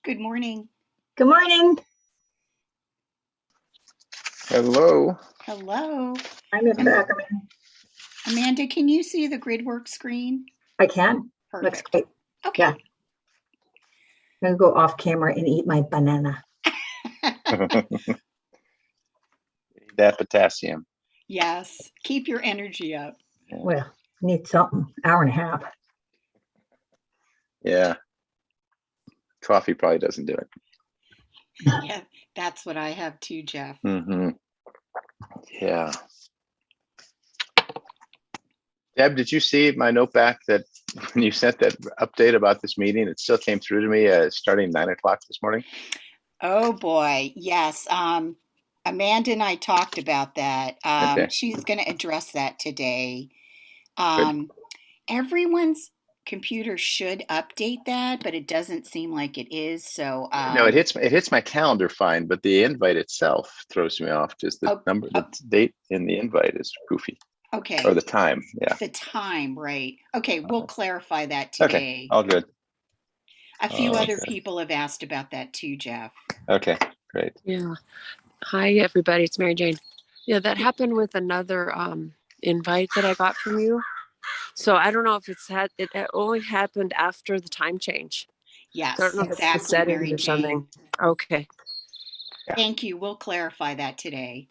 Good morning. Good morning. Hello. Hello. I'm Mr. Ackerman. Amanda, can you see the GridWorks screen? I can. Looks Perfect. great. Okay. Yeah. I'm going to go off camera and eat my banana. That potassium. Yes. Keep your energy up. Yeah. Well, I need something. Hour and a half. Yeah. Coffee probably doesn't do it. Yeah, that's what I have too, Jeff. Mm-hmm. Yeah. Deb, did you see my note back that when you sent that update about this meeting, it still came through to me starting 9 o'clock this morning? Oh boy. Yes. Amanda and I talked about that. Okay. She's going to address that today. Good. Everyone's computer should update that, but it doesn't seem like it is. So No, it hits my calendar fine, but the invite itself throws me off. Just the the date in the invite is goofy. Okay. Or the time, yeah. The time, right. Okay, we'll clarify that today. Okay, all good. A few other people have asked about that too, Jeff. Okay, great. Yeah. Hi, everybody. It's Mary Jane. Yeah, that happened with another invite that I got from you. So I don't know if it only happened after the time change. Yes, So I don't know if exactly, it's the settings Mary or something. Jane. Okay. Yeah. Thank you. We'll clarify that today.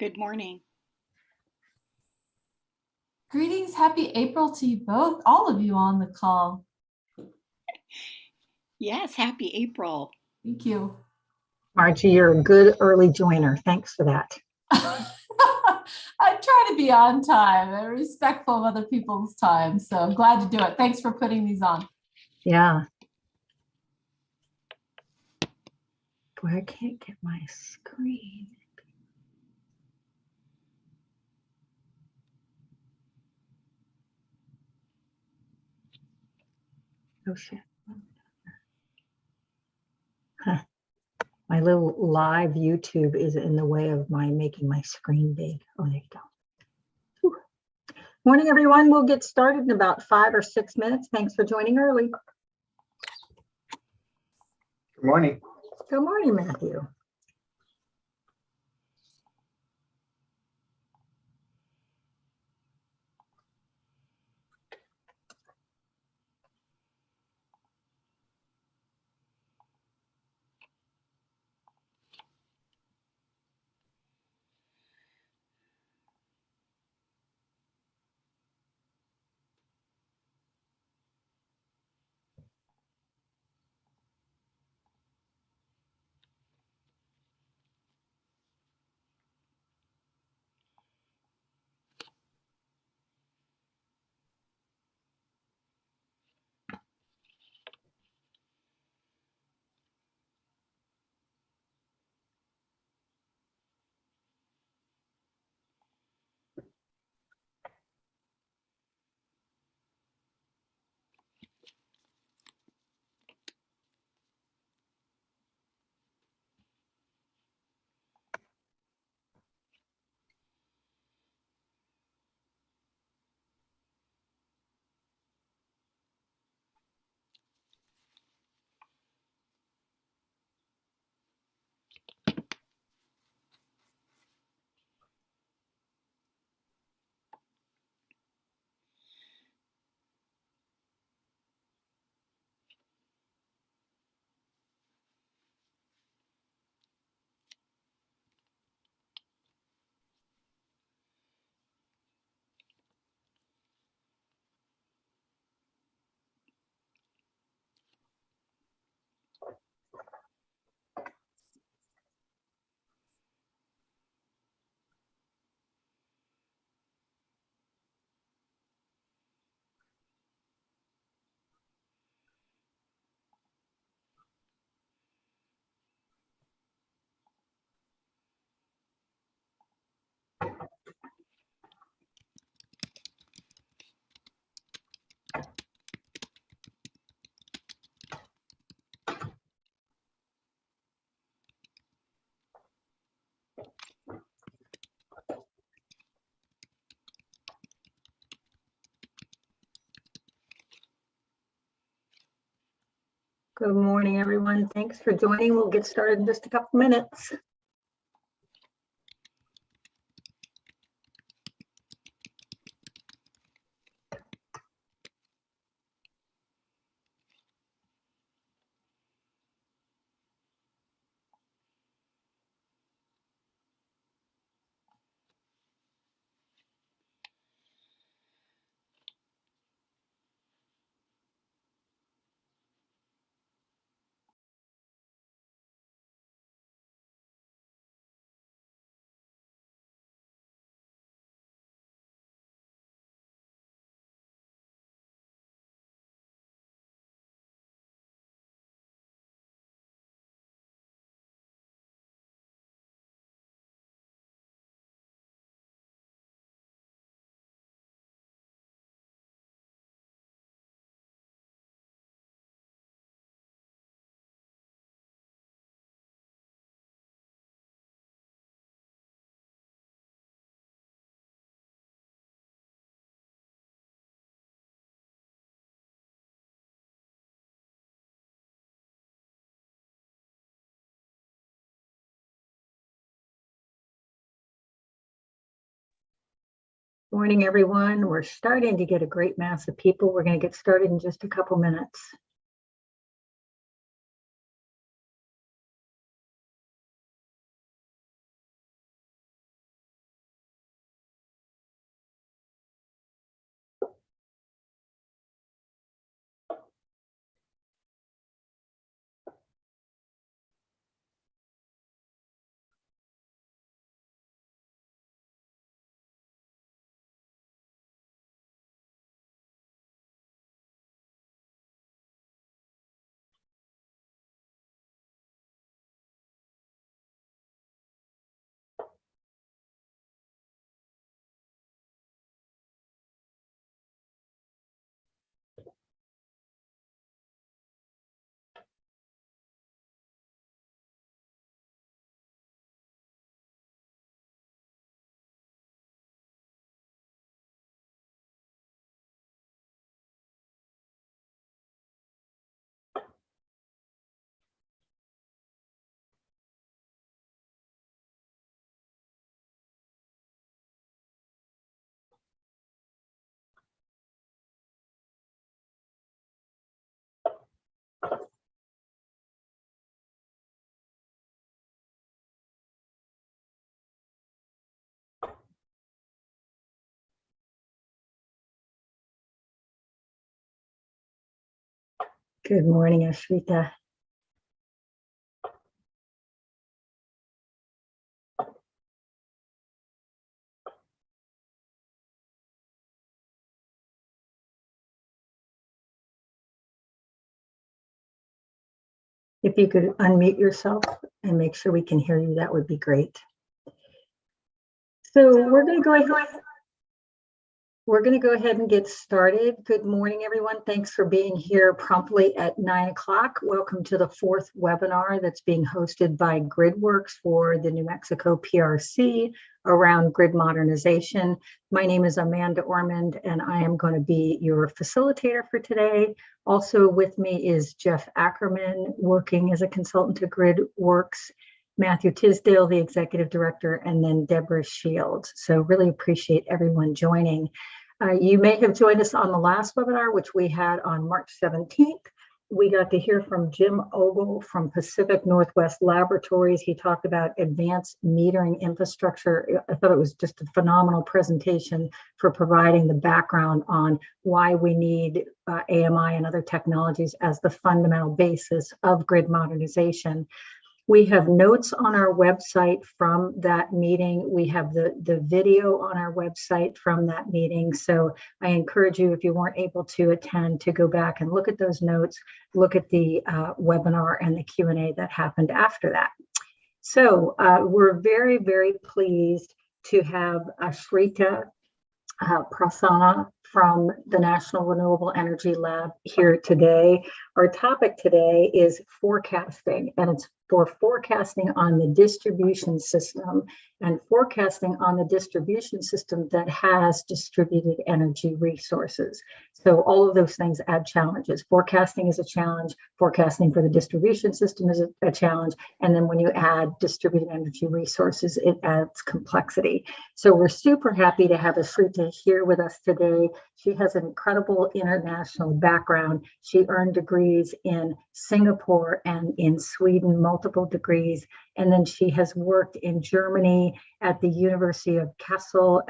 Good morning. Greetings, happy April to you both, all of you on the call. Yes, happy April. Thank you. Margie, you're a good early joiner. Thanks for that. I try to be on time and respectful of other people's time. So I'm glad to do it. Thanks for putting these on. Yeah. Boy, I can't get my screen. Oh shit. Huh. My little live YouTube is in the way of my making my screen big. Oh, there you go. Whew. Morning, everyone. We'll get started in about 5 or 6 minutes. Thanks for joining early. Good morning. Good morning, Matthew. Good morning, everyone. Thanks for joining. We'll get started in just a couple minutes. Morning, everyone. We're starting to get a great mass of people. We're going to get started in just a couple minutes. Good morning, Ashrita. If you could unmute yourself and make sure we can hear you, that would be great. So we're going to go ahead. We're going to go ahead and get started. Good morning, everyone. Thanks for being here promptly at 9 o'clock. Welcome to the fourth webinar that's being hosted by GridWorks for the New Mexico PRC around grid modernization. My name is Amanda Ormond, and I am going to be your facilitator for today. Also with me is Jeff Ackerman, working as a consultant to GridWorks, Matthew Tisdale, the executive director, and then Deborah Shields. So really appreciate everyone joining. You may have joined us on the last webinar, which we had on March 17th. We got to hear from Jim Ogle from Pacific Northwest Laboratories. He talked about advanced metering infrastructure. I thought it was just a phenomenal presentation for providing the background on why we need AMI and other technologies as the fundamental basis of grid modernization. We have notes on our website from that meeting. We have the video on our website from that meeting. So I encourage you, if you weren't able to attend, to go back and look at those notes, look at the webinar and the Q&A that happened after that. So we're very, very pleased to have Ashrita Prasanna from the National Renewable Energy Lab here today. Our topic today is forecasting, and it's for forecasting on the distribution system and forecasting on the distribution system that has distributed energy resources. So all of those things add challenges. Forecasting is a challenge. Forecasting for the distribution system is a challenge. And then when you add distributed energy resources, it adds complexity. So we're super happy to have Ashrita here with us today. She has an incredible international background. She earned degrees in Singapore and in Sweden, multiple degrees. And then she has worked in Germany at the University of Kassel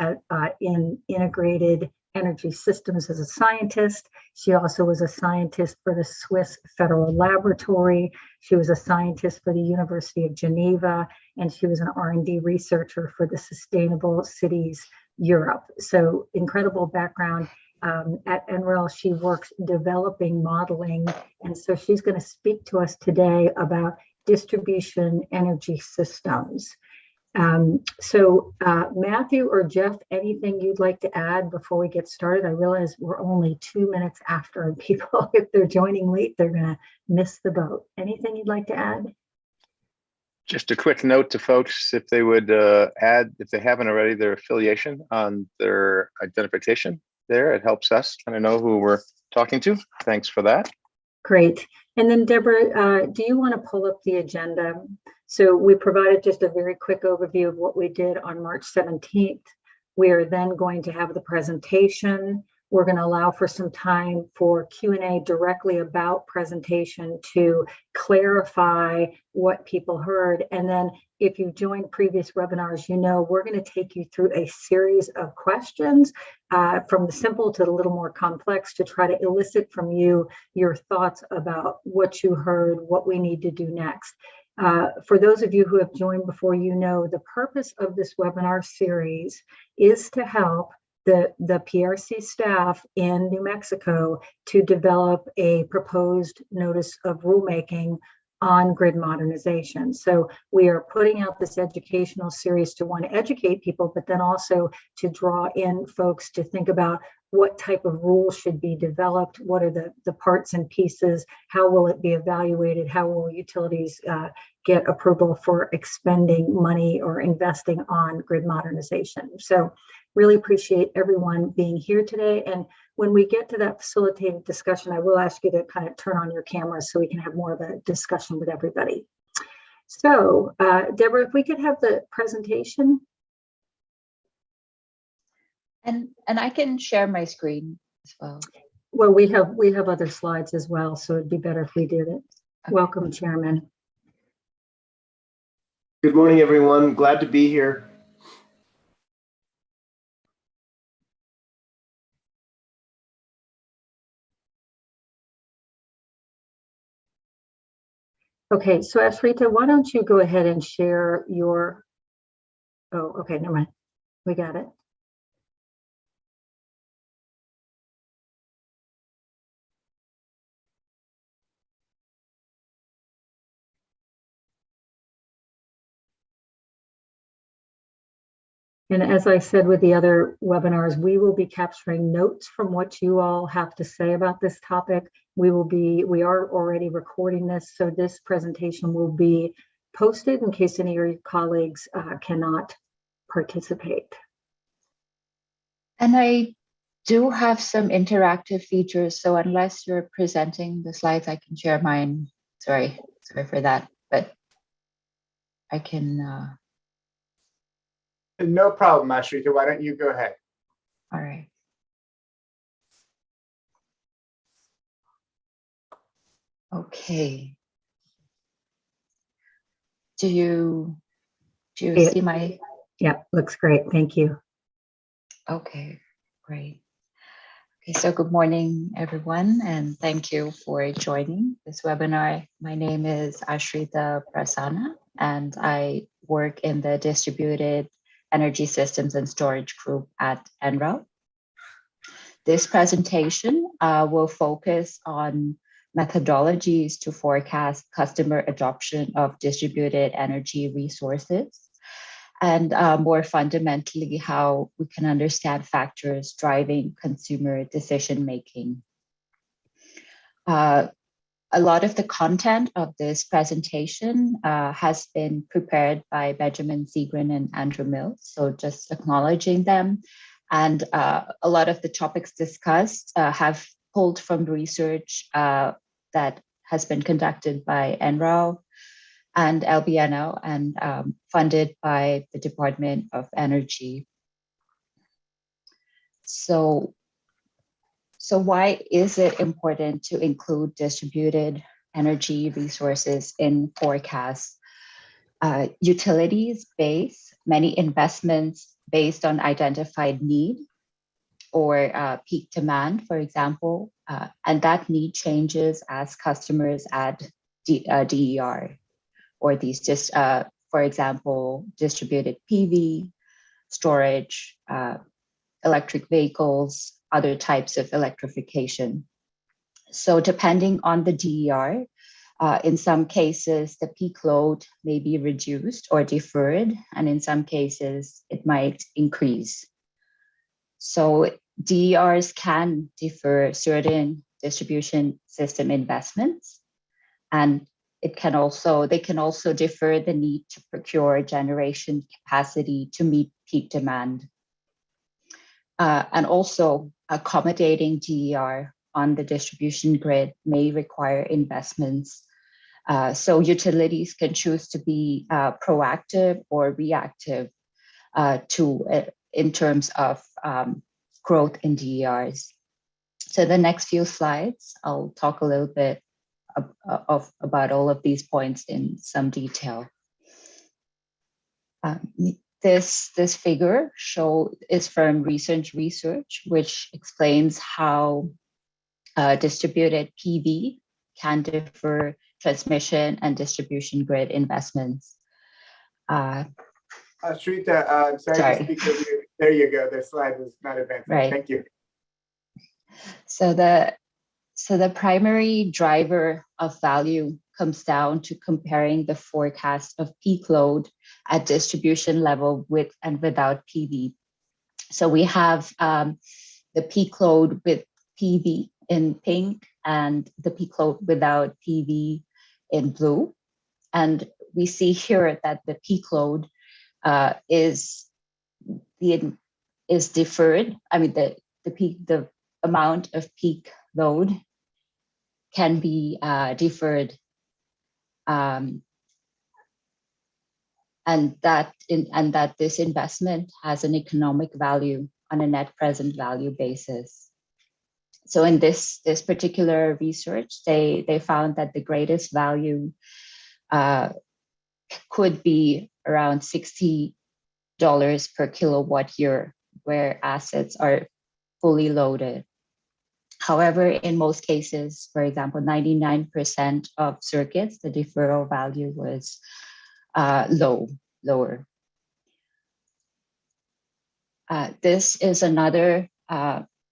in integrated energy systems as a scientist. She also was a scientist for the Swiss Federal Laboratory. She was a scientist for the University of Geneva, and she was an R&D researcher for the Sustainable Cities Europe. So incredible background. At NREL, she works developing modeling. And so she's going to speak to us today about distribution energy systems. Matthew or Jeff, anything you'd like to add before we get started? I realize we're only 2 minutes after, and people, if they're joining late, they're going to miss the boat. Anything you'd like to add? Just a quick note to folks, if they would add, if they haven't already, their affiliation on their identification there. It helps us kind of know who we're talking to. Thanks for that. Great. And then Deborah, do you want to pull up the agenda? So we provided just a very quick overview of what we did on March 17th. We are then going to have the presentation. We're going to allow for some time for Q&A directly about presentation to clarify what people heard. And then if you joined previous webinars, you know we're going to take you through a series of questions from the simple to the little more complex to try to elicit from you your thoughts about what you heard, what we need to do next. For those of you who have joined before, you know the purpose of this webinar series is to help the PRC staff in New Mexico to develop a proposed notice of rulemaking on grid modernization. So we are putting out this educational series to want to educate people, but then also to draw in folks to think about what type of rules should be developed, what are the parts and pieces, how will it be evaluated, how will utilities get approval for expending money or investing on grid modernization. So really appreciate everyone being here today. And when we get to that facilitated discussion, I will ask you to kind of turn on your cameras so we can have more of a discussion with everybody. So Deborah, if we could have the presentation. And I can share my screen as well. Well, we have other slides as well, so it'd be better if we did it. Okay. Welcome, Chairman. Good morning, everyone. Glad to be here. Okay, so Ashrita, why don't you go ahead and share your, oh, okay, never mind. We got it. And as I said with the other webinars, we will be capturing notes from what you all have to say about this topic. We are already recording this, so this presentation will be posted in case any of your colleagues cannot participate. And I do have some interactive features. So unless you're presenting the slides, I can share mine. Sorry for that, but I can. No problem, Ashrita. Why don't you go ahead? All right. Okay. Do you see my? Yeah, looks great. Thank you. Okay, great. Okay, so good morning, everyone, and thank you for joining this webinar. My name is Ashrita Prasanna, and I work in the Distributed Energy Systems and Storage Group at NREL. This presentation will focus on methodologies to forecast customer adoption of distributed energy resources, and more fundamentally, how we can understand factors driving consumer decision-making. A lot of the content of this presentation has been prepared by Benjamin Seagren and Andrew Mills, so just acknowledging them. And a lot of the topics discussed have pulled from research that has been conducted by NREL and LBNO and funded by the Department of Energy. So why is it important to include distributed energy resources in forecasts? Utilities base many investments based on identified need or peak demand, for example, and that need changes as customers add DER. Or these just, for example, distributed PV, storage, electric vehicles, other types of electrification. So depending on the DER, in some cases, the peak load may be reduced or deferred, and in some cases, it might increase. So DERs can defer certain distribution system investments, and they can also defer the need to procure generation capacity to meet peak demand. And also accommodating DER on the distribution grid may require investments. So utilities can choose to be proactive or reactive in terms of growth in DERs. So the next few slides, I'll talk a little bit about all of these points in some detail. This figure is from recent research, which explains how distributed PV can defer transmission and distribution grid investments. Ashrita, I'm sorry to speak with you. There you go. The slide was not advancing. Right. Thank you. So the primary driver of value comes down to comparing the forecast of peak load at distribution level with and without PV. So we have the peak load with PV in pink and the peak load without PV in blue. And we see here that the peak load is deferred. I mean, the amount of peak load can be deferred, and that this investment has an economic value on a net present value basis. So in this particular research, they found that the greatest value could be around $60 per kilowatt year, where assets are fully loaded. However, in most cases, for example, 99% of circuits, the deferral value was lower. This is another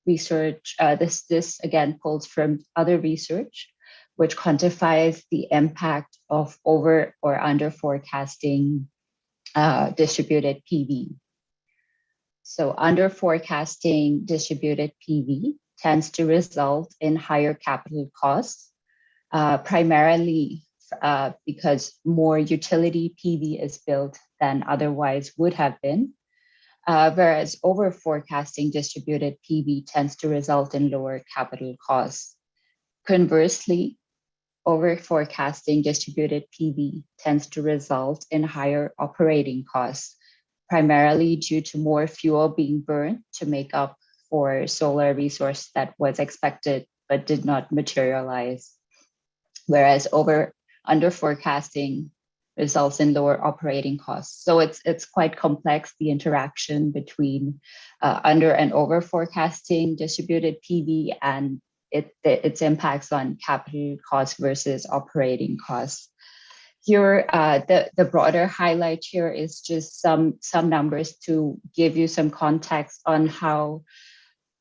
research. This again pulls from other research, which quantifies the impact of over or under forecasting distributed PV. So under forecasting distributed PV tends to result in higher capital costs, primarily because more utility PV is built than otherwise would have been. Whereas over forecasting distributed PV tends to result in lower capital costs. Conversely, over forecasting distributed PV tends to result in higher operating costs, primarily due to more fuel being burned to make up for solar resource that was expected but did not materialize. Whereas under forecasting results in lower operating costs. So it's quite complex, the interaction between under and over forecasting distributed PV and its impacts on capital costs versus operating costs. Here, the broader highlight here is just some numbers to give you some context on how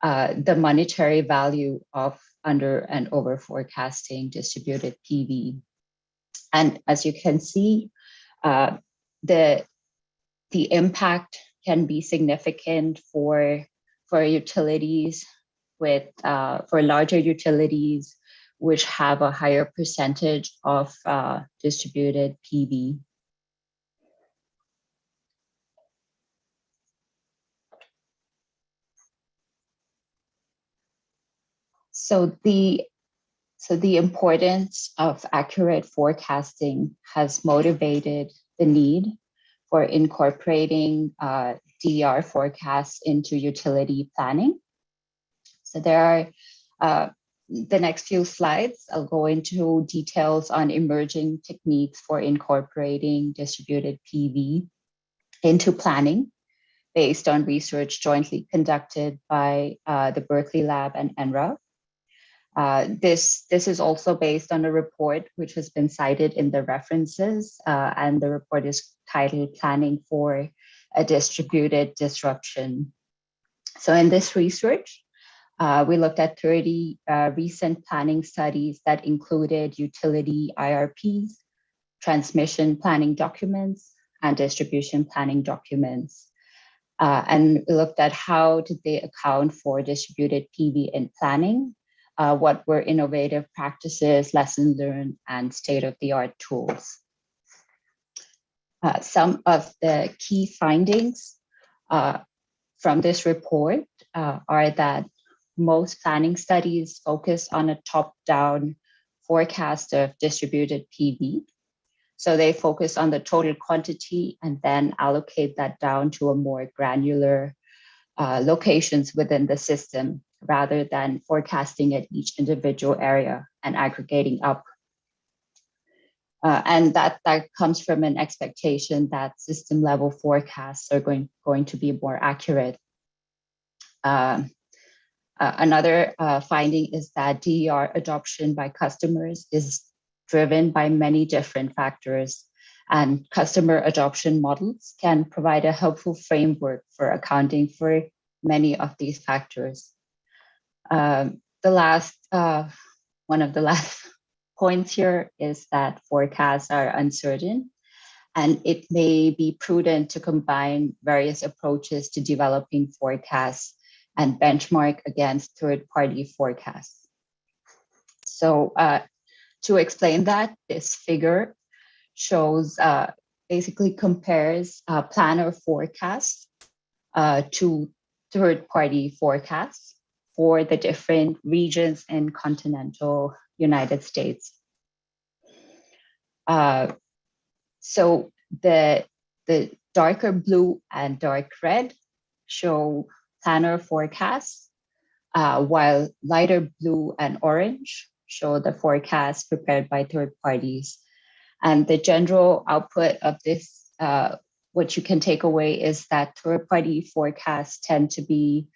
the monetary value of under and over forecasting distributed PV. And as you can see, the impact can be significant for utilities for larger utilities which have a higher percentage of distributed PV. So the importance of accurate forecasting has motivated the need for incorporating DER forecasts into utility planning. So there are the next few slides, I'll go into details on emerging techniques for incorporating distributed PV into planning based on research jointly conducted by the Berkeley Lab and NREL. This is also based on a report which has been cited in the references, and the report is titled Planning for a Distributed Disruption. So in this research, we looked at 30 recent planning studies that included utility IRPs, transmission planning documents, and distribution planning documents. And we looked at how did they account for distributed PV in planning, what were innovative practices, lessons learned, and state-of-the-art tools. Some of the key findings from this report are that most planning studies focus on a top-down forecast of distributed PV. So they focus on the total quantity and then allocate that down to a more granular locations within the system, rather than forecasting at each individual area and aggregating up. And that comes from an expectation that system level forecasts are going to be more accurate. Another finding is that DER adoption by customers is driven by many different factors, and customer adoption models can provide a helpful framework for accounting for many of these factors. One of the last points here is that forecasts are uncertain, and it may be prudent to combine various approaches to developing forecasts and benchmark against third-party forecasts. So to explain that, this figure shows, basically compares planner forecasts to third-party forecasts for the different regions in continental United States. So the darker blue and dark red show planner forecasts, while lighter blue and orange show the forecasts prepared by third parties. And the general output of this, what you can take away is that third-party forecasts tend to be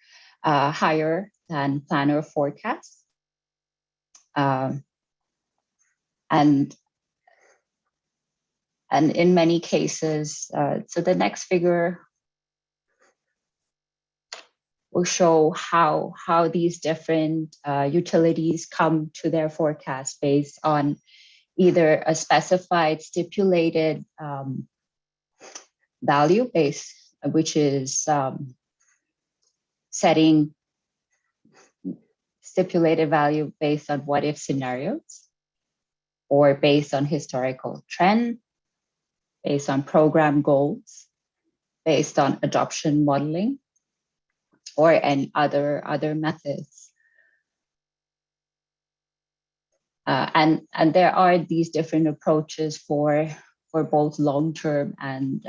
higher than planner forecasts. And in many cases, so the next figure will show how these different utilities come to their forecast based on either a specified stipulated value base, which is setting stipulated value based on what if scenarios, or based on historical trend, based on program goals, based on adoption modeling, or any other methods. And there are these different approaches for both long-term and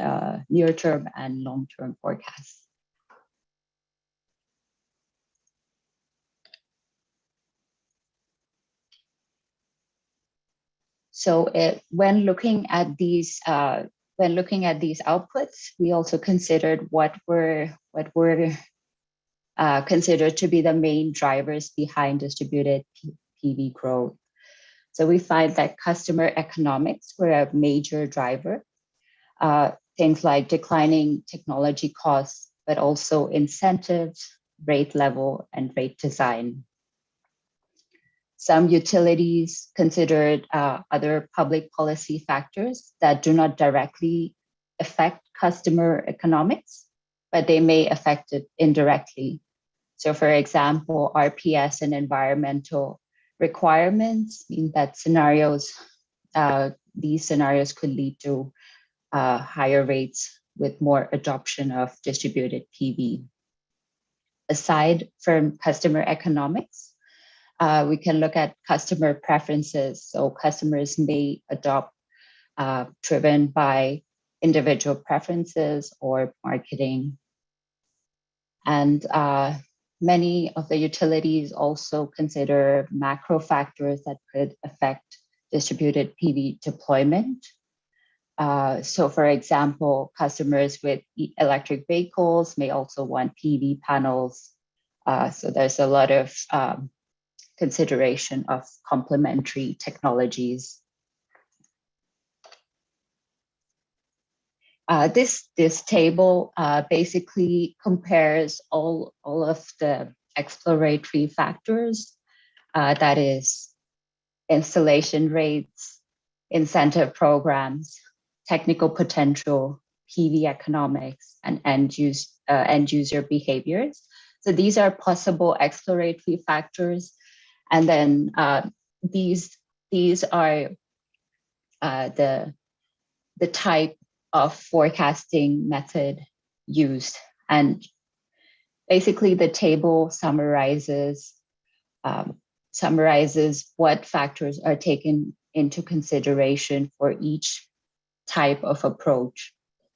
near-term and long-term forecasts. So when looking at these outputs, we also considered what were considered to be the main drivers behind distributed PV growth. So we find that customer economics were a major driver. Things like declining technology costs, but also incentives, rate level, and rate design. Some utilities considered other public policy factors that do not directly affect customer economics, but they may affect it indirectly. So for example, RPS and environmental requirements mean that these scenarios could lead to higher rates with more adoption of distributed PV. Aside from customer economics, we can look at customer preferences. So customers may adopt driven by individual preferences or marketing. And many of the utilities also consider macro factors that could affect distributed PV deployment. So for example, customers with electric vehicles may also want PV panels. So there's a lot of consideration of complementary technologies. This table basically compares all of the exploratory factors, that is installation rates, incentive programs, technical potential, PV economics, and end user behaviors. So these are possible exploratory factors. And then these are the type of forecasting method used. And basically the table summarizes what factors are taken into consideration for each type of approach.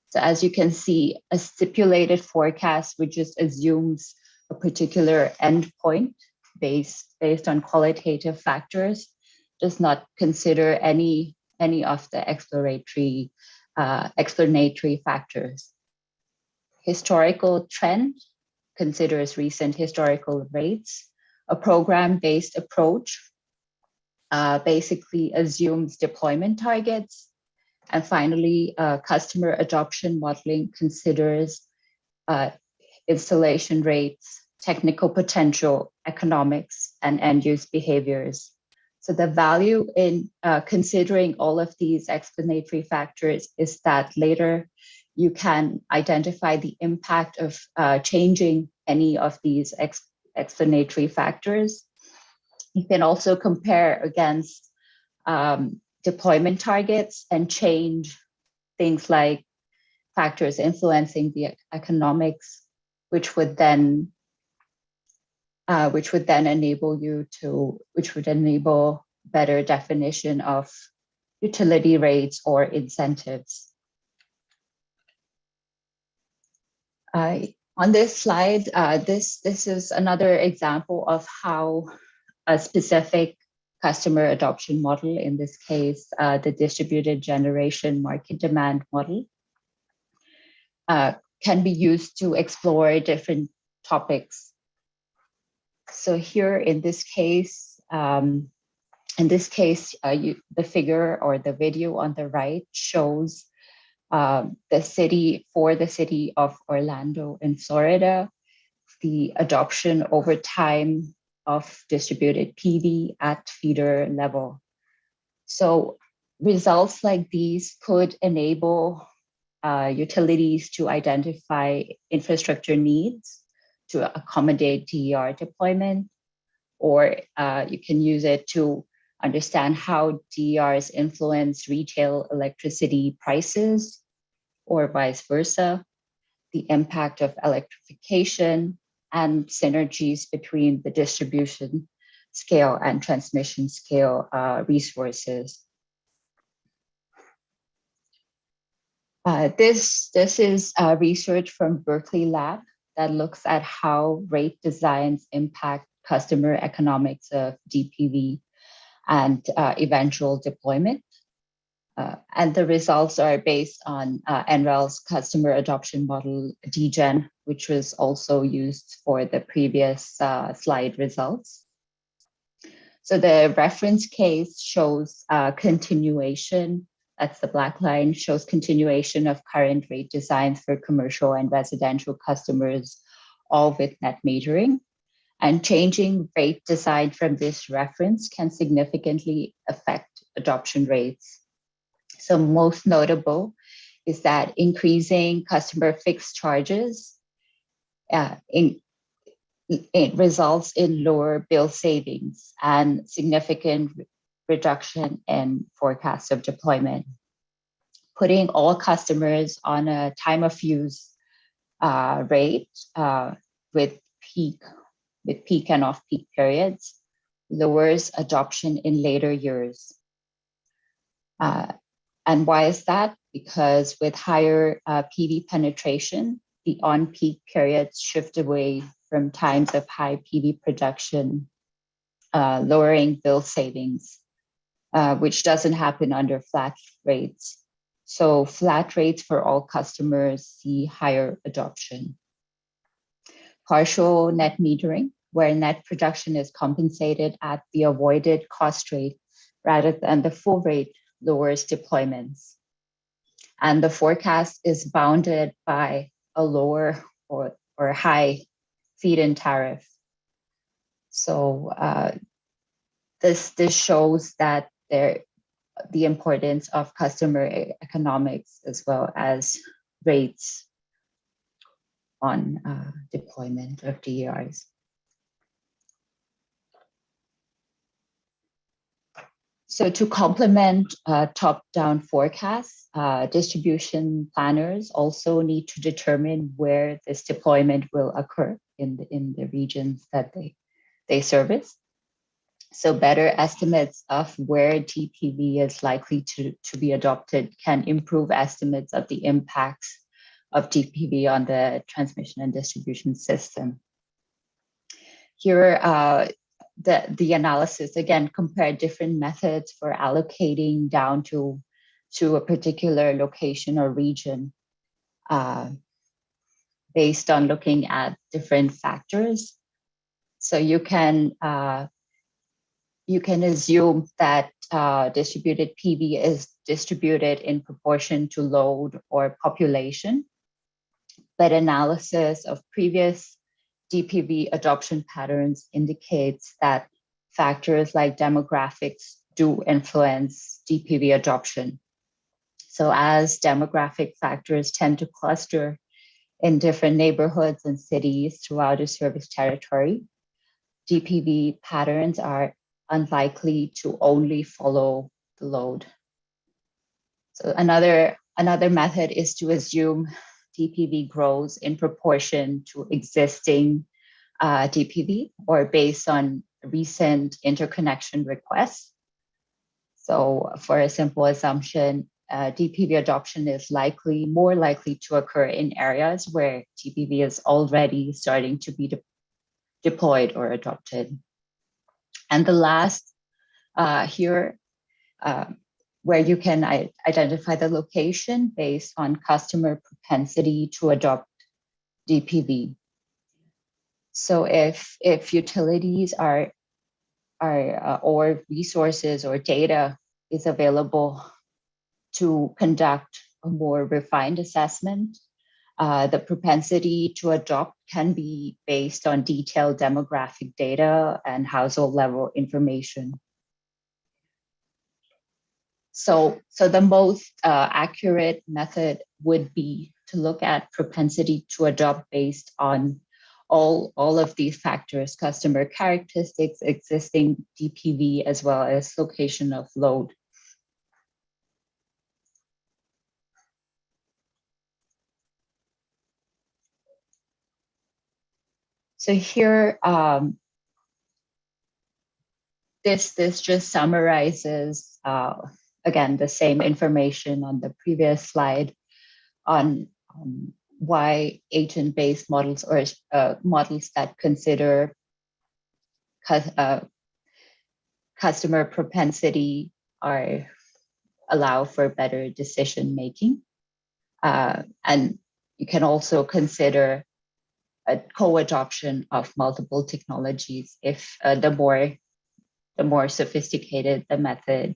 So as you can see, a stipulated forecast, which just assumes a particular endpoint based on qualitative factors, does not consider any of the explanatory factors. Historical trend considers recent historical rates. A program-based approach basically assumes deployment targets. And finally, customer adoption modeling considers installation rates, technical potential, economics, and end-use behaviors. So the value in considering all of these explanatory factors is that later you can identify the impact of changing any of these explanatory factors. You can also compare against deployment targets and change things like factors influencing the economics, which would then enable better definition of utility rates or incentives. On this slide, this is another example of how a specific customer adoption model, in this case, the distributed generation market demand model, can be used to explore different topics. So here in this case, In this case, the figure or the video on the right shows the city of Orlando in Florida, the adoption over time of distributed PV at feeder level. So results like these could enable utilities to identify infrastructure needs to accommodate DER deployment, or you can use it to understand how DERs influence retail electricity prices, or vice versa, the impact of electrification and synergies between the distribution scale and transmission scale resources. This is research from Berkeley Lab that looks at how rate designs impact customer economics of DPV and eventual deployment. And the results are based on NREL's customer adoption model, DGen, which was also used for the previous slide results. So the reference case shows continuation, that's the black line, shows continuation of current rate designs for commercial and residential customers, all with net metering. And changing rate design from this reference can significantly affect adoption rates. So most notable is that increasing customer fixed charges it results in lower bill savings and significant reduction in forecast of deployment. Putting all customers on a time of use rate with peak and off-peak periods lowers adoption in later years. And why is that? Because with higher PV penetration, the on-peak periods shift away from times of high PV production, lowering bill savings, which doesn't happen under flat rates. So flat rates for all customers see higher adoption. Partial net metering, where net production is compensated at the avoided cost rate rather than the full rate, lowers deployments. And the forecast is bounded by a lower or high feed-in tariff. So this shows that the importance of customer economics as well as rates on deployment of DERs. So to complement top-down forecasts, distribution planners also need to determine where this deployment will occur in the regions that they service. So better estimates of where DPV is likely to be adopted can improve estimates of the impacts of DPV on the transmission and distribution system. Here, the analysis, again, compared different methods for allocating down to a particular location or region based on looking at different factors. So you can assume that distributed PV is distributed in proportion to load or population, but analysis of previous DPV adoption patterns indicates that factors like demographics do influence DPV adoption. So as demographic factors tend to cluster in different neighborhoods and cities throughout a service territory, DPV patterns are unlikely to only follow the load. So another method is to assume DPV grows in proportion to existing DPV or based on recent interconnection requests. So for a simple assumption, DPV adoption is more likely to occur in areas where DPV is already starting to be deployed or adopted. And the last here, where you can identify the location based on customer propensity to adopt DPV. So if utilities are or resources or data is available to conduct a more refined assessment. The propensity to adopt can be based on detailed demographic data and household level information. So the most accurate method would be to look at propensity to adopt based on all of these factors: customer characteristics, existing DPV, as well as location of load. So here, this just summarizes, again, the same information on the previous slide on why agent-based models, or models that consider customer propensity, allow for better decision making. And you can also consider a co-adoption of multiple technologies if the more sophisticated the method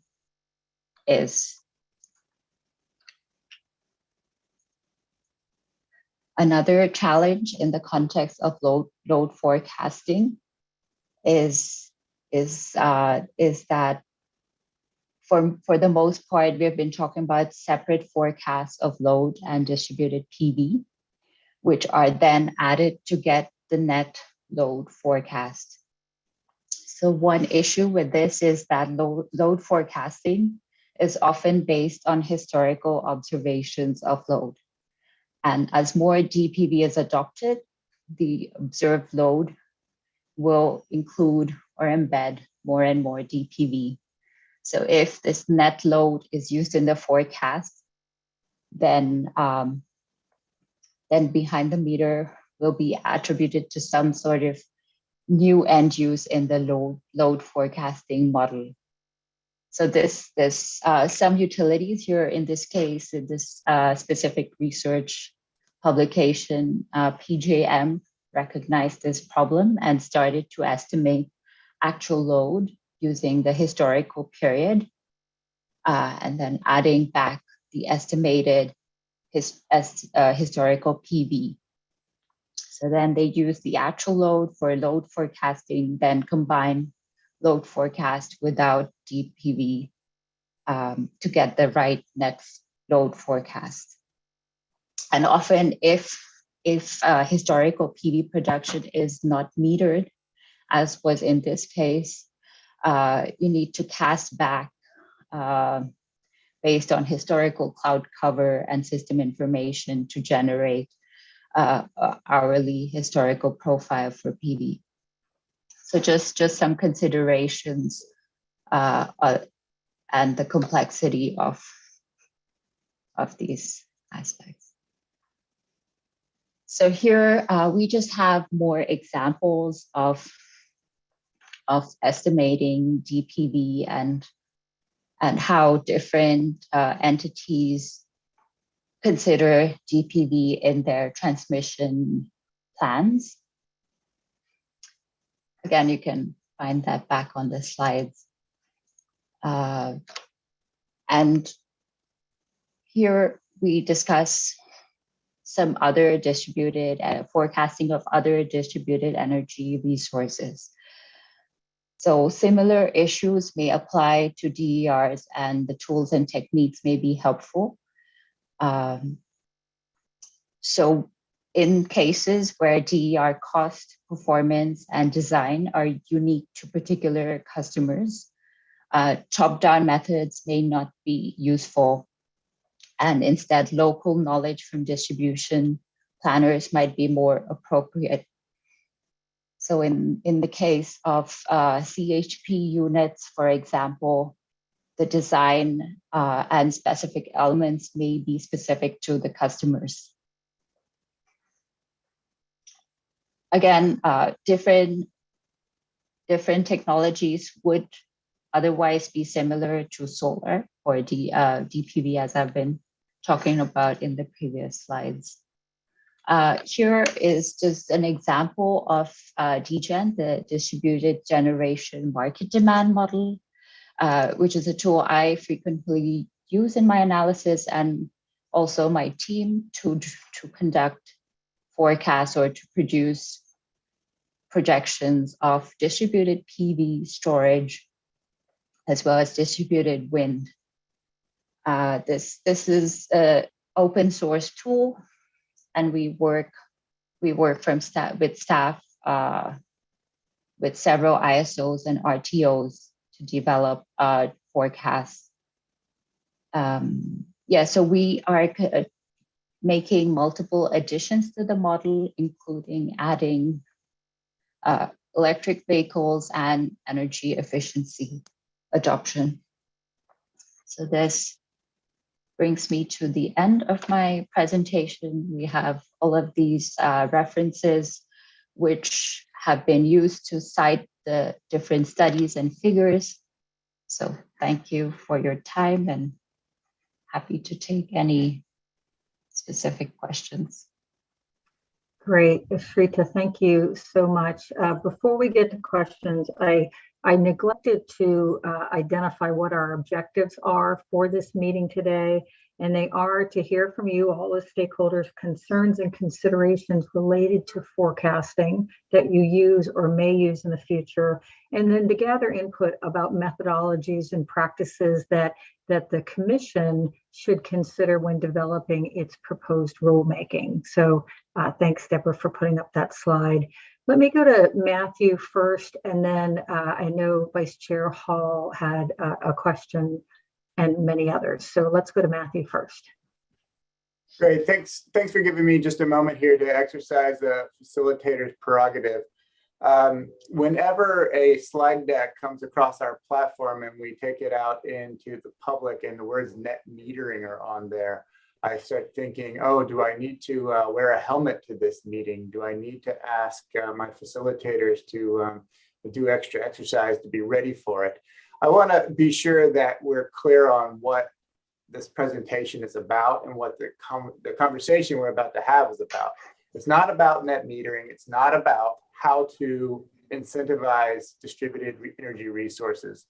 is. Another challenge in the context of load forecasting is that for the most part, we've been talking about separate forecasts of load and distributed PV, which are then added to get the net load forecast. So one issue with this is that load forecasting is often based on historical observations of load. And as more DPV is adopted, the observed load will include or embed more and more DPV. So if this net load is used in the forecast, then behind the meter will be attributed to some sort of new end use in the load forecasting model. So some utilities here, in this case, in this specific research publication, PJM recognized this problem and started to estimate actual load using the historical period, and then adding back the estimated historical PV. So then they use the actual load for load forecasting, then combine load forecast without DPV to get the right net load forecast. And often if historical PV production is not metered, as was in this case, you need to cast back based on historical cloud cover and system information to generate hourly historical profile for PV. So just some considerations and the complexity of these aspects. So here we just have more examples of estimating DPV and how different entities consider DPV in their transmission plans. Again, you can find that back on the slides. And here we discuss some other distributed forecasting of other distributed energy resources. So similar issues may apply to DERs, and the tools and techniques may be helpful. So in cases where DER cost, performance, and design are unique to particular customers, top-down methods may not be useful, and instead local knowledge from distribution planners might be more appropriate. So in the case of CHP units, for example, the design and specific elements may be specific to the customers. Again, different technologies would otherwise be similar to solar or DPV, as I've been talking about in the previous slides. Here is just an example of DGen, the Distributed Generation Market Demand Model, which is a tool I frequently use in my analysis and also my team to conduct forecasts or to produce projections of distributed PV storage as well as distributed wind. This is an open source tool, and we work with staff with several ISOs and RTOs to develop forecasts. So we are making multiple additions to the model, including adding electric vehicles and energy efficiency adoption. So this brings me to the end of my presentation. We have all of these references which have been used to cite the different studies and figures. So thank you for your time and happy to take any specific questions. Great, Shrita, thank you so much. Before we get to questions, I neglected to identify what our objectives are for this meeting today, and they are to hear from you, all the stakeholders, concerns and considerations related to forecasting that you use or may use in the future, and then to gather input about methodologies and practices that the Commission should consider when developing its proposed rulemaking. So thanks, Deborah, for putting up that slide. Let me go to Matthew first, and then I know Vice Chair Hall had a question and many others. So let's go to Matthew first. Great, thanks for giving me just a moment here to exercise the facilitator's prerogative. Whenever a slide deck comes across our platform and we take it out into the public and the words net metering are on there, I start thinking, oh, do I need to wear a helmet to this meeting? Do I need to ask my facilitators to do extra exercise to be ready for it? I want to be sure that we're clear on what this presentation is about and what the conversation we're about to have is about. It's not about net metering. It's not about how to incentivize distributed energy resources.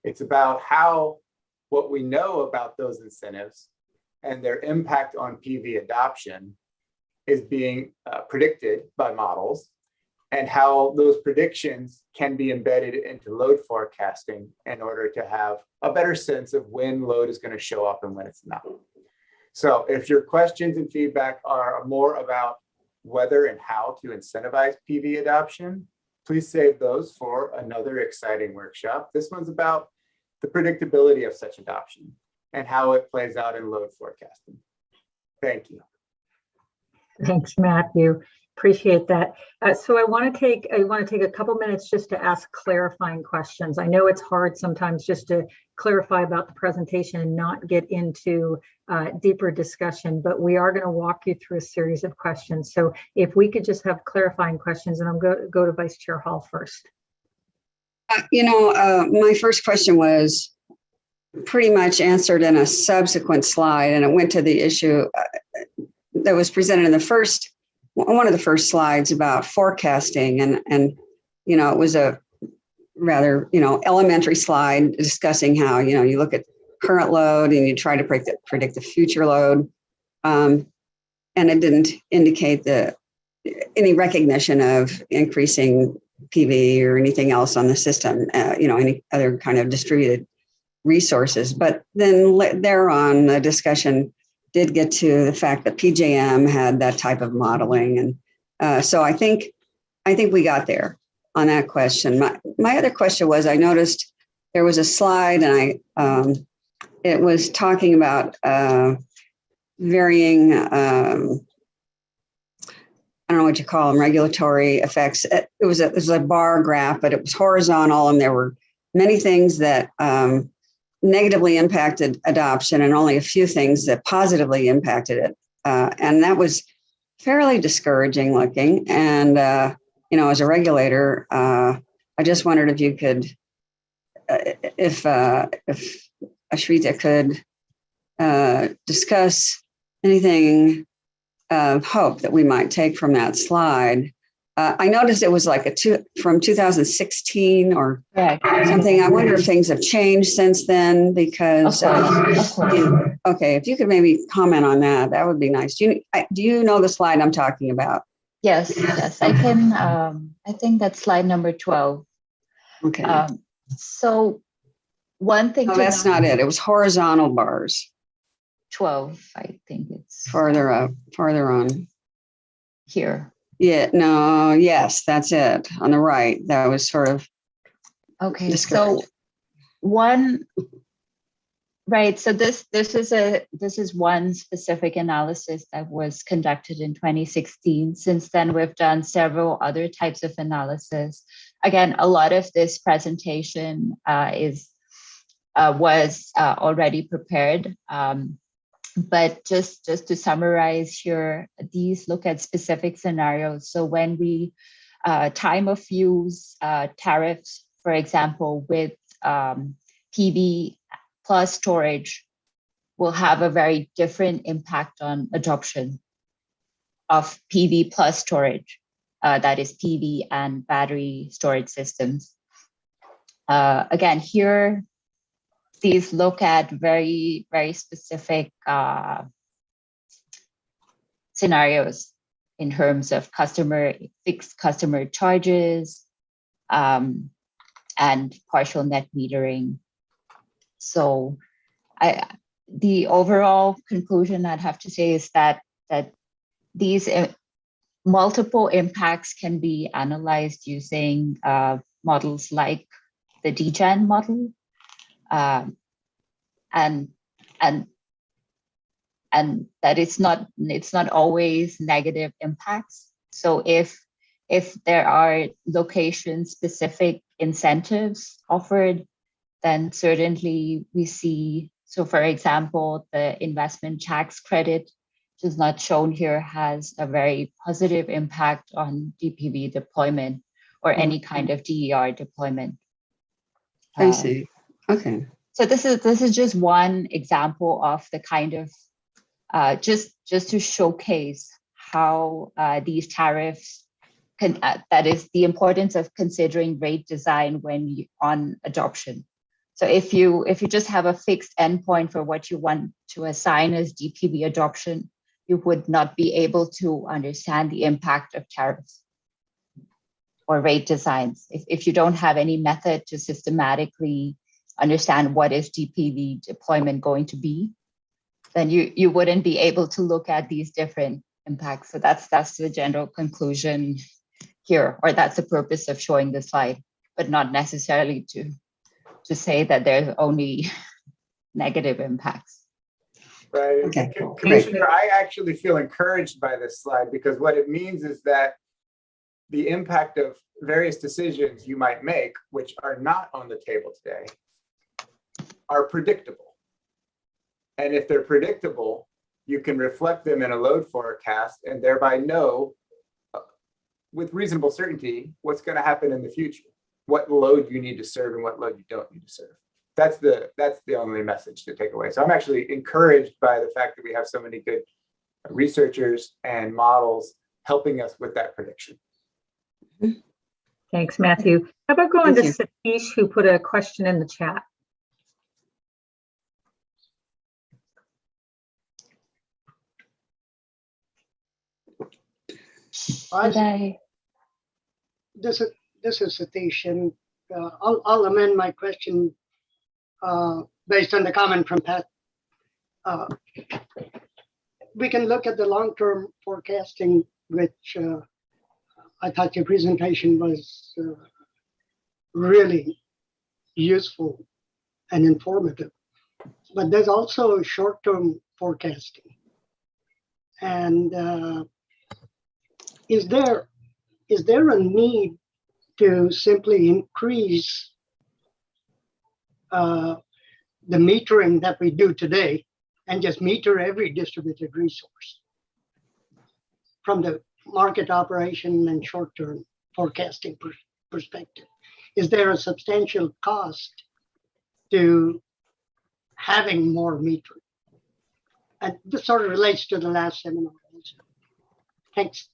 It's about how what we know about those incentives and their impact on PV adoption is being predicted by models, and how those predictions can be embedded into load forecasting in order to have a better sense of when load is going to show up and when it's not. So if your questions and feedback are more about whether and how to incentivize PV adoption, please save those for another exciting workshop. This one's about the predictability of such adoption and how it plays out in load forecasting. Thank you. Thanks, Matthew. Appreciate that. So I want to take a couple minutes just to ask clarifying questions. I know it's hard sometimes just to clarify about the presentation and not get into deeper discussion, but we are going to walk you through a series of questions. So if we could just have clarifying questions, and I'm going to go to Vice Chair Hall first. My first question was pretty much answered in a subsequent slide, and it went to the issue that was presented in one of the first slides about forecasting, and it was a rather elementary slide discussing how you look at current load and you try to predict the future load, and it didn't indicate any recognition of increasing PV or anything else on the system, any other kind of distributed resources. But then there on, the discussion did get to the fact that PJM had that type of modeling. And so I think we got there on that question. My other question was, I noticed there was a slide, and it was talking about varying, I don't know what you call them, regulatory effects. It was a bar graph, but it was horizontal, and there were many things that negatively impacted adoption and only a few things that positively impacted it. And that was fairly discouraging looking. And, as a regulator, I just wondered if you could, if Ashrita could discuss anything hope that we might take from that slide. I noticed it was like from 2016 or Correct. something. I wonder if things have changed since then because, Of course. okay, if you could maybe comment on that, that would be nice. Do you know the slide I'm talking about? Yes, I can. I think that's slide number 12. Okay. So one thing. No, that's not it. It was horizontal bars. 12, I think it's Farther up, farther on. here. Yeah, no, yes, that's it. On the right. That was sort of Okay. discouraged. So one, right. So this is one specific analysis that was conducted in 2016. Since then, we've done several other types of analysis. Again, a lot of this presentation was already prepared. But just to summarize here, these look at specific scenarios. So when we time of use tariffs, for example, with PV plus storage will have a very different impact on adoption of PV plus storage, that is PV and battery storage systems. Again, here, these look at very, very specific scenarios in terms of fixed customer charges and partial net metering. So the overall conclusion I'd have to say is that these multiple impacts can be analyzed using models like the DGen model. And that it's not always negative impacts. So if there are location specific incentives offered, then certainly we see. So for example, the investment tax credit, which is not shown here, has a very positive impact on DPV deployment or any kind of DER deployment. I see. Okay. So this is just one example of the kind of just to showcase how these tariffs can, that is the importance of considering rate design on adoption. So if you just have a fixed endpoint for what you want to assign as DPV adoption, you would not be able to understand the impact of tariffs or rate designs. If you don't have any method to systematically understand what is DPV deployment going to be, then you wouldn't be able to look at these different impacts. So that's the general conclusion here, or that's the purpose of showing the slide, but not necessarily to say that there's only negative impacts. Right. Okay. Commissioner, I actually feel encouraged by this slide because what it means is that the impact of various decisions you might make, which are not on the table today, are predictable. And if they're predictable, you can reflect them in a load forecast and thereby know with reasonable certainty what's going to happen in the future, what load you need to serve and what load you don't need to serve. That's the only message to take away. So I'm actually encouraged by the fact that we have so many good researchers and models helping us with that prediction. Thanks, Matthew. How about going to Satish, who put a question in the chat? This is Satish, and I'll amend my question based on the comment from Pat. We can look at the long-term forecasting, which I thought your presentation was really useful and informative. But there's also short-term forecasting. And is there a need to simply increase the metering that we do today and just meter every distributed resource from the market operation and short-term forecasting perspective? Is there a substantial cost to having more metering? And this sort of relates to the last seminar also. Thanks.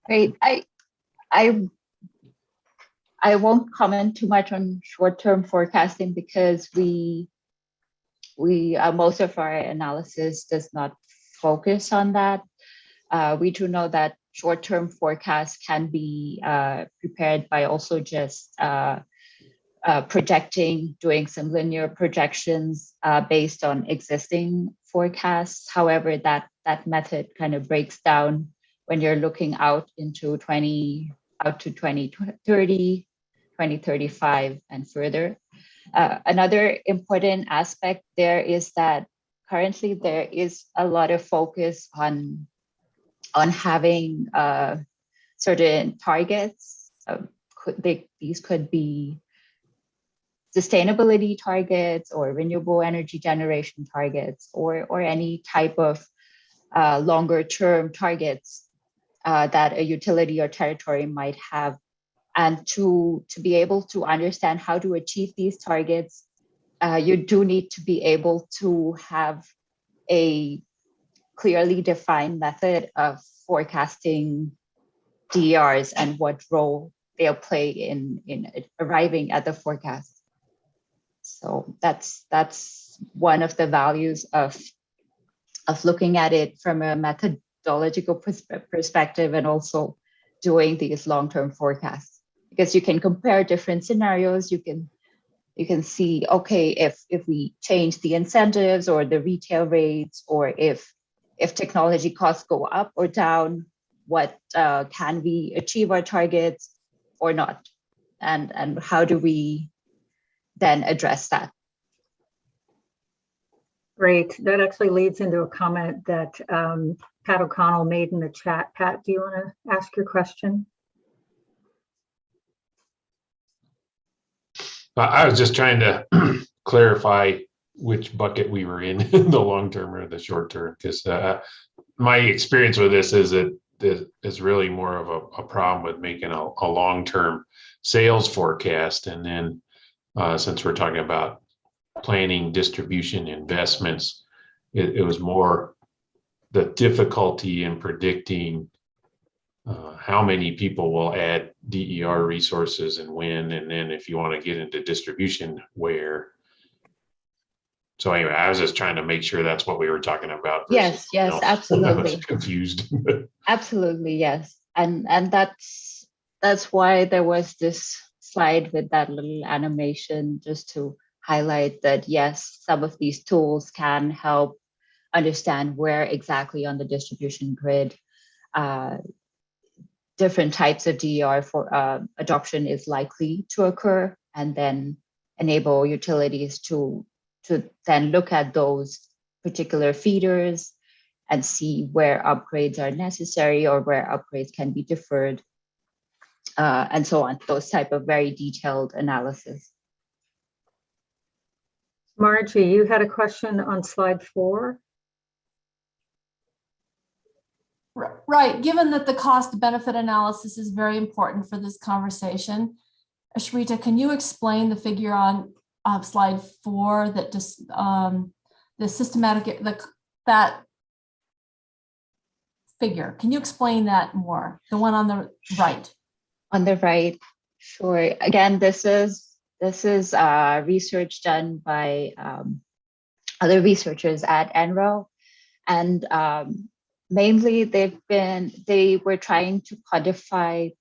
Great. I won't comment too much on short-term forecasting because we most of our analysis does not focus on that. We do know that short-term forecasts can be prepared by also just projecting, doing some linear projections based on existing forecasts. However, that method kind of breaks down when you're looking out into 2030, 2035 and further. Another important aspect there is that currently there is a lot of focus on having certain targets. These could be sustainability targets or renewable energy generation targets or any type of longer term targets that a utility or territory might have. And to be able to understand how to achieve these targets, you do need to be able to have a clearly defined method of forecasting DERs and what role they'll play in arriving at the forecast. So that's one of the values of looking at it from a methodological perspective and also doing these long-term forecasts, because you can compare different scenarios. You can see, okay, if we change the incentives or the retail rates, or if technology costs go up or down, what can we achieve our targets or not, and how do we then address that? Great. That actually leads into a comment that Pat O'Connell made in the chat. Pat, do you want to ask your question? I was just trying to clarify which bucket we were in, the long term or the short term, because my experience with this is that is really more of a problem with making a long term sales forecast. And then since we're talking about planning, distribution, investments, it was more the difficulty in predicting how many people will add DER resources and when, and then if you want to get into distribution, where. So anyway, I was just trying to make sure that's what we were talking about. Yes, absolutely. I was confused. Absolutely, yes. And that's why there was this slide with that little animation, just to highlight that, yes, some of these tools can help understand where exactly on the distribution grid different types of DER for adoption is likely to occur, and then enable utilities to then look at those particular feeders and see where upgrades are necessary or where upgrades can be deferred, and so on. Those type of very detailed analysis. Margie, you had a question on slide 4. Right. Given that the cost benefit analysis is very important for this conversation, Ashrita, can you explain the figure on slide 4 that just the systematic, that figure? Can you explain that more? The one on the right. On the right, sure. Again, this is research done by other researchers at NREL, and mainly they were trying to quantify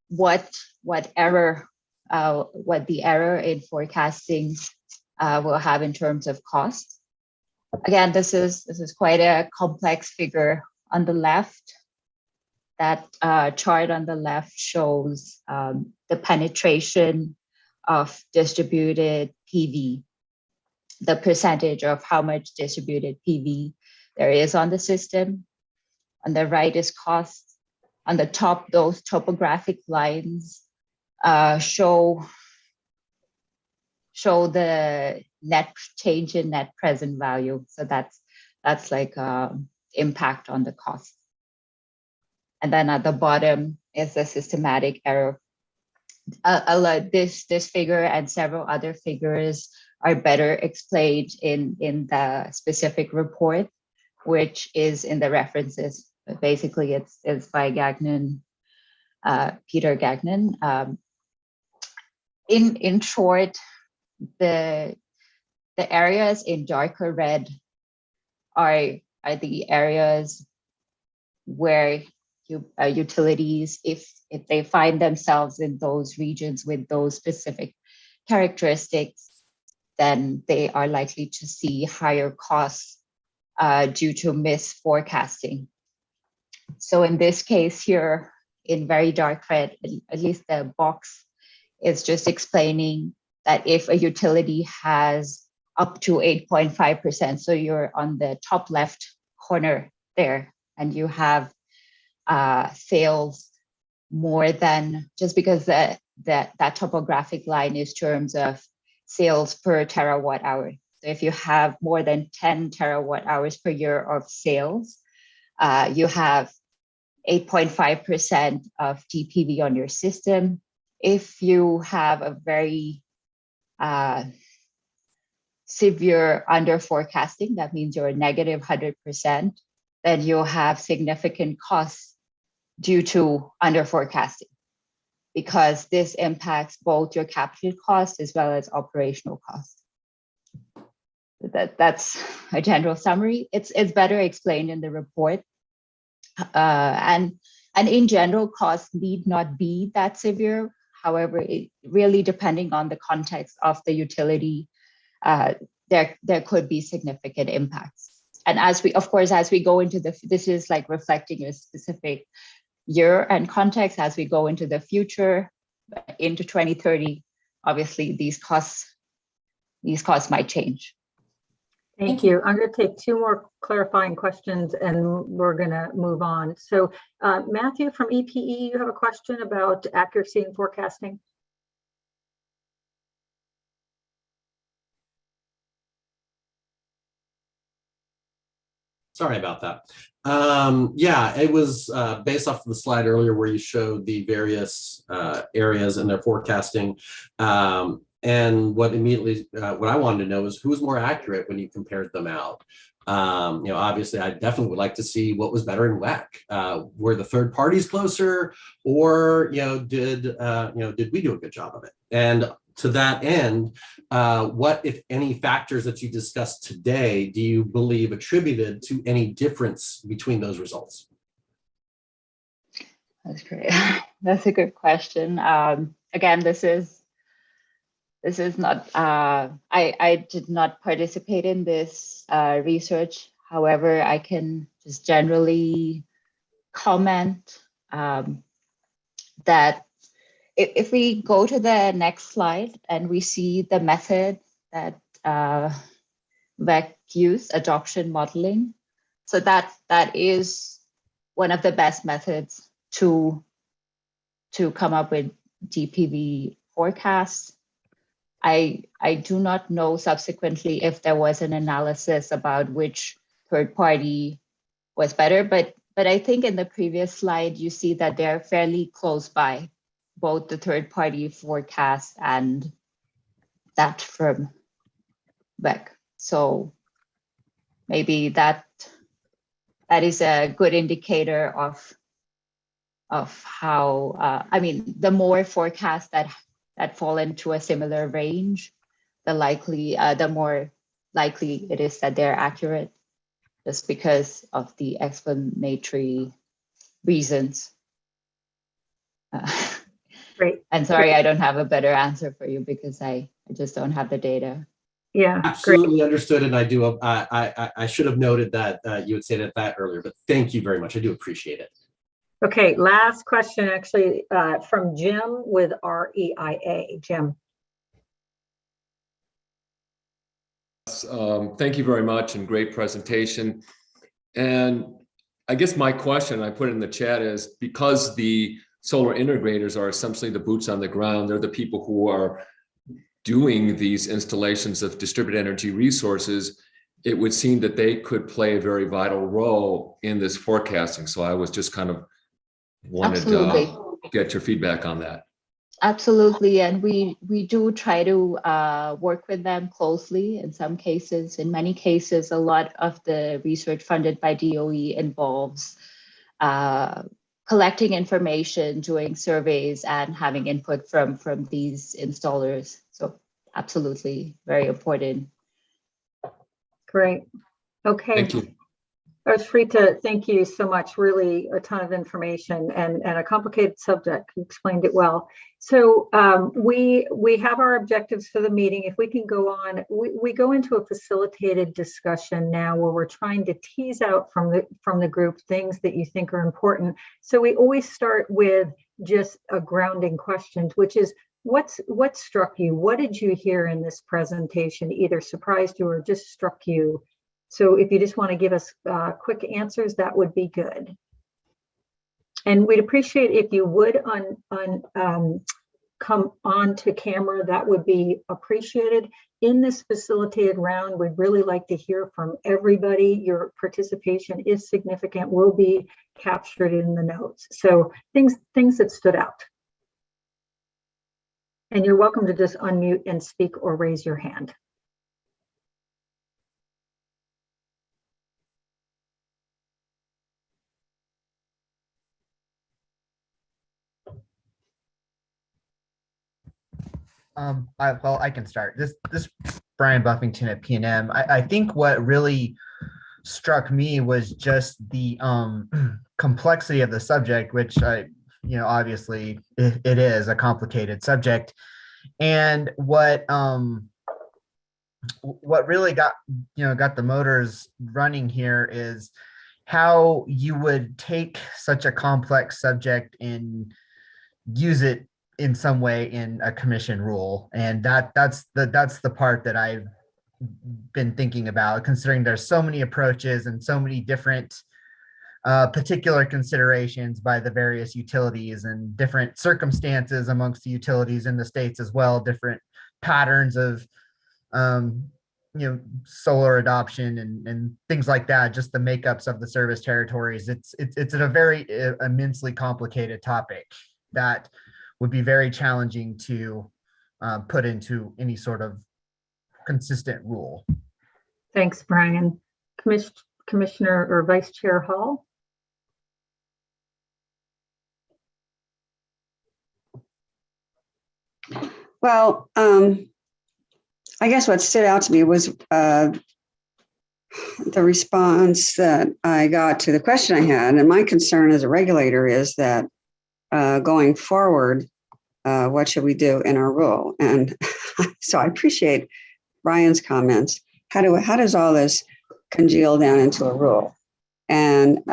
what the error in forecasting will have in terms of cost. Again, this is quite a complex figure. On the left, that chart on the left shows the penetration of distributed PV, the percentage of how much distributed PV there is on the system. On the right is cost. On the top, those topographic lines show the net change in net present value. So that's like impact on the cost. And then at the bottom is the systematic error. This figure and several other figures are better explained in the specific report. which is in the references. But basically, it's by Gagnon, Peter Gagnon. In short, the areas in darker red are the areas where utilities, if they find themselves in those regions with those specific characteristics, then they are likely to see higher costs due to misforecasting. So in this case here, in very dark red, at least the box is just explaining that if a utility has up to 8.5%, so you're on the top left corner there, and you have sales more than, just because that topographic line is terms of sales per terawatt hour. So if you have more than 10 terawatt hours per year of sales, you have 8.5% of DPV on your system. If you have a very severe under forecasting, that means you're negative 100%, then you'll have significant costs due to under forecasting, because this impacts both your capital costs as well as operational costs. That's a general summary. It's better explained in the report. And in general, costs need not be that severe. However, it really, depending on the context of the utility, there could be significant impacts. And as we go into this is like reflecting a specific year and context. As we go into the future, into 2030, obviously these costs might change. Thank you. I'm going to take two more clarifying questions and we're going to move on. So Matthew from EPE, you have a question about accuracy in forecasting? Sorry about that. Yeah, it was based off of the slide earlier where you showed the various areas and their forecasting. And what I wanted to know is who's more accurate when you compared them out. Obviously, I definitely would like to see what was better in WEC. Were the third parties closer, or did we do a good job of it? And to that end, what, if any, factors that you discussed today do you believe attributed to any difference between those results? That's great. That's a good question. Again, this is not, I did not participate in this research. However, I can just generally comment that if we go to the next slide and we see the method that VEC used, adoption modeling. So that is one of the best methods to come up with DPV forecasts. I do not know subsequently if there was an analysis about which third party was better, but I think in the previous slide, you see that they're fairly close by, both the third party forecast and that from VEC. So maybe that is a good indicator of how, the more forecasts that fall into a similar range, the more likely it is that they're accurate, just because of the explanatory reasons. Great. And sorry, I don't have a better answer for you because I just don't have the data. Yeah, absolutely great. Understood. And I do. I should have noted that you had said that earlier, but thank you very much. I do appreciate it. Okay, last question actually from Jim with REIA. Jim. Thank you very much, and great presentation. And I guess my question, I put it in the chat, is because the solar integrators are essentially the boots on the ground, they're the people who are doing these installations of distributed energy resources, it would seem that they could play a very vital role in this forecasting. So I was just kind of wanted to get your feedback on that. Absolutely, and we do try to work with them closely in some cases. In many cases, a lot of the research funded by DOE involves collecting information, doing surveys, and having input from these installers. So absolutely, very important. Great. Okay. Thank you. Shrita, thank you so much. Really a ton of information and a complicated subject. You explained it well. So we have our objectives for the meeting. If we can go on, we go into a facilitated discussion now where we're trying to tease out from the group things that you think are important. So we always start with just a grounding question, which is what struck you? What did you hear in this presentation? Either surprised you or just struck you? So if you just want to give us quick answers, that would be good. And we'd appreciate if you would come on to camera, that would be appreciated. In this facilitated round, we'd really like to hear from everybody. Your participation is significant, will be captured in the notes. So things that stood out. And you're welcome to just unmute and speak or raise your hand. I can start. This Brian Buffington at P&M. I think what really struck me was just the complexity of the subject, which obviously it is a complicated subject, and what really got the motors running here is how you would take such a complex subject and use it in some way in a commission rule. And that's the part that I've been thinking about, considering there's so many approaches and so many different particular considerations by the various utilities and different circumstances amongst the utilities in the states as well, different patterns of solar adoption and things like that, just the makeups of the service territories. It's a very immensely complicated topic that would be very challenging to put into any sort of consistent rule. Thanks, Brian. Commissioner or Vice Chair Hall. Well, I guess what stood out to me was the response that I got to the question I had. And my concern as a regulator is that going forward, what should we do in our rule? And so I appreciate Brian's comments. How does all this congeal down into a rule? And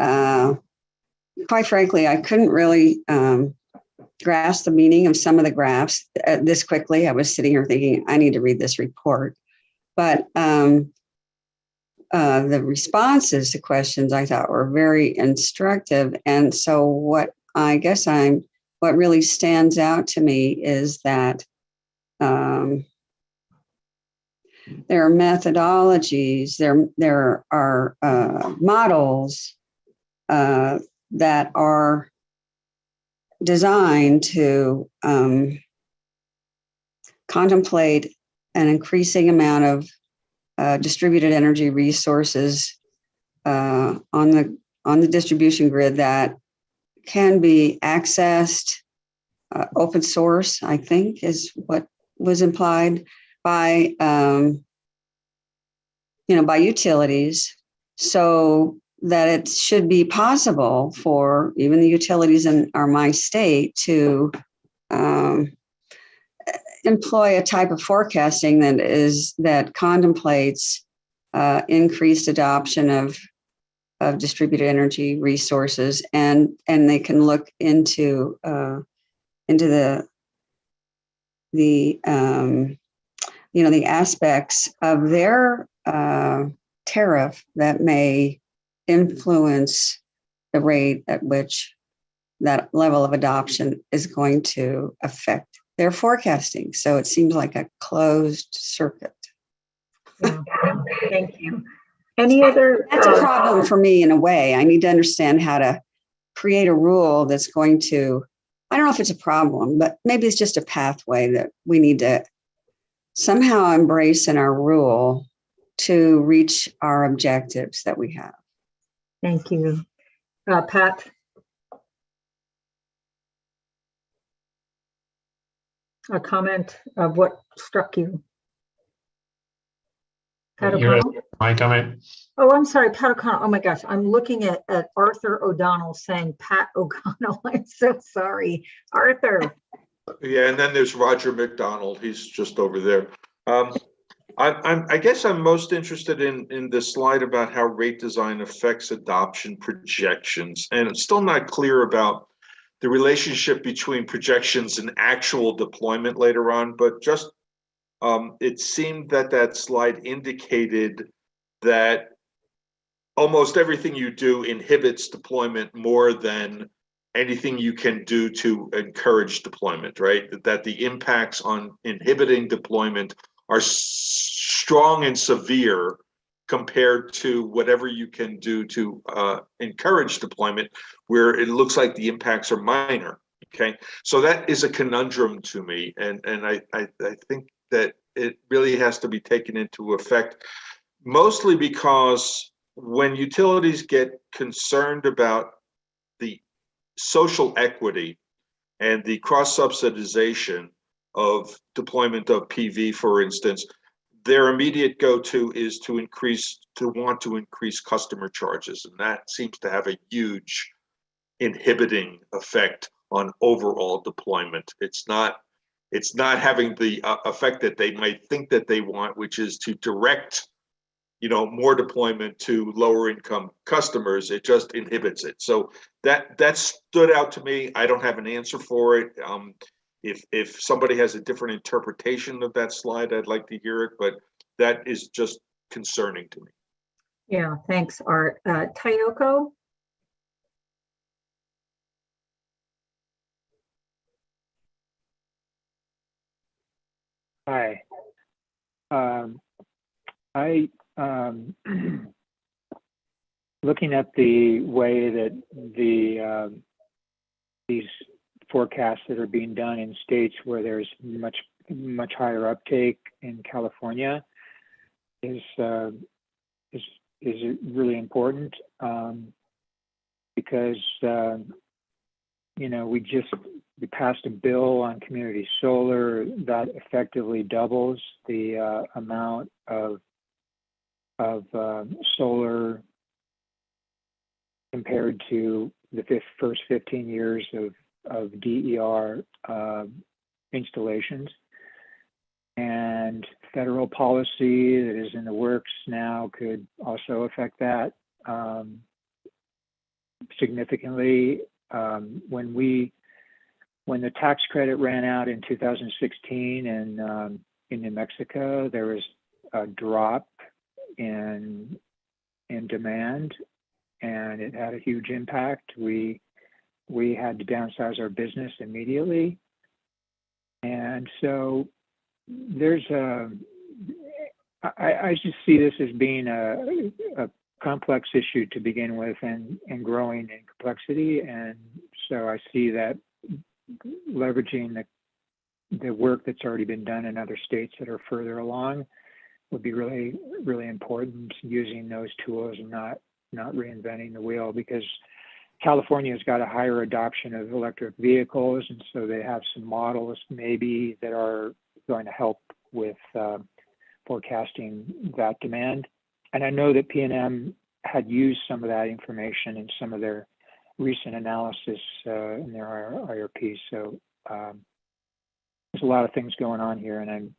quite frankly, I couldn't really grasp the meaning of some of the graphs this quickly. I was sitting here thinking, I need to read this report. But the responses to questions I thought were very instructive. And so what really stands out to me is that there are methodologies, there are models that are designed to contemplate an increasing amount of distributed energy resources on the distribution grid that can be accessed, open source, I think is what was implied by utilities, so that it should be possible for even the utilities in my state to employ a type of forecasting that contemplates increased adoption of distributed energy resources, and they can look into the aspects of their tariff that may influence the rate at which that level of adoption is going to affect their forecasting. So it seems like a closed circuit. Yeah, thank you. Any other? That's a problem for me in a way. I need to understand how to create a rule that's going to I don't know if it's a problem, but maybe it's just a pathway that we need to somehow embrace in our rule to reach our objectives that we have. Thank you. Pat? A comment of what struck you? Pat You're O'Connell? asking my comment. Oh, I'm sorry, Pat O'Connell. Oh my gosh, I'm looking at Arthur O'Donnell saying Pat O'Connell. I'm so sorry. Arthur. Yeah, and then there's Roger McDonald. He's just over there. I guess I'm most interested in the slide about how rate design affects adoption projections, and it's still not clear about the relationship between projections and actual deployment later on. But just it seemed that slide indicated that almost everything you do inhibits deployment more than anything you can do to encourage deployment, right? That the impacts on inhibiting deployment are strong and severe compared to whatever you can do to encourage deployment, where it looks like the impacts are minor. Okay, so that is a conundrum to me, and I think that it really has to be taken into effect, mostly because when utilities get concerned about the social equity and the cross-subsidization of deployment of PV, for instance, their immediate go-to is to want to increase customer charges. And that seems to have a huge inhibiting effect on overall deployment. It's not having the effect that they might think that they want, which is to direct more deployment to lower income customers. It just inhibits it. So that stood out to me. I don't have an answer for it. If somebody has a different interpretation of that slide, I'd like to hear it, but that is just concerning to me. Yeah, thanks, Art. Tayoko? Hi. Looking at the way that these forecasts that are being done in states where there's much higher uptake in California is really important, because we passed a bill on community solar that effectively doubles the amount of solar compared to the first 15 years of DER installations. And federal policy that is in the works now could also affect that significantly. When the tax credit ran out in 2016 in New Mexico, there was a drop in demand, and it had a huge impact. We had to downsize our business immediately, and so I just see this as being a complex issue to begin with, and growing in complexity. And so I see that leveraging the work that's already been done in other states that are further along would be really, really important, using those tools and not reinventing the wheel, because California's got a higher adoption of electric vehicles, and so they have some models maybe that are going to help with forecasting that demand. And I know that PNM had used some of that information in some of their recent analysis in their IRP. So there's a lot of things going on here, and I'm,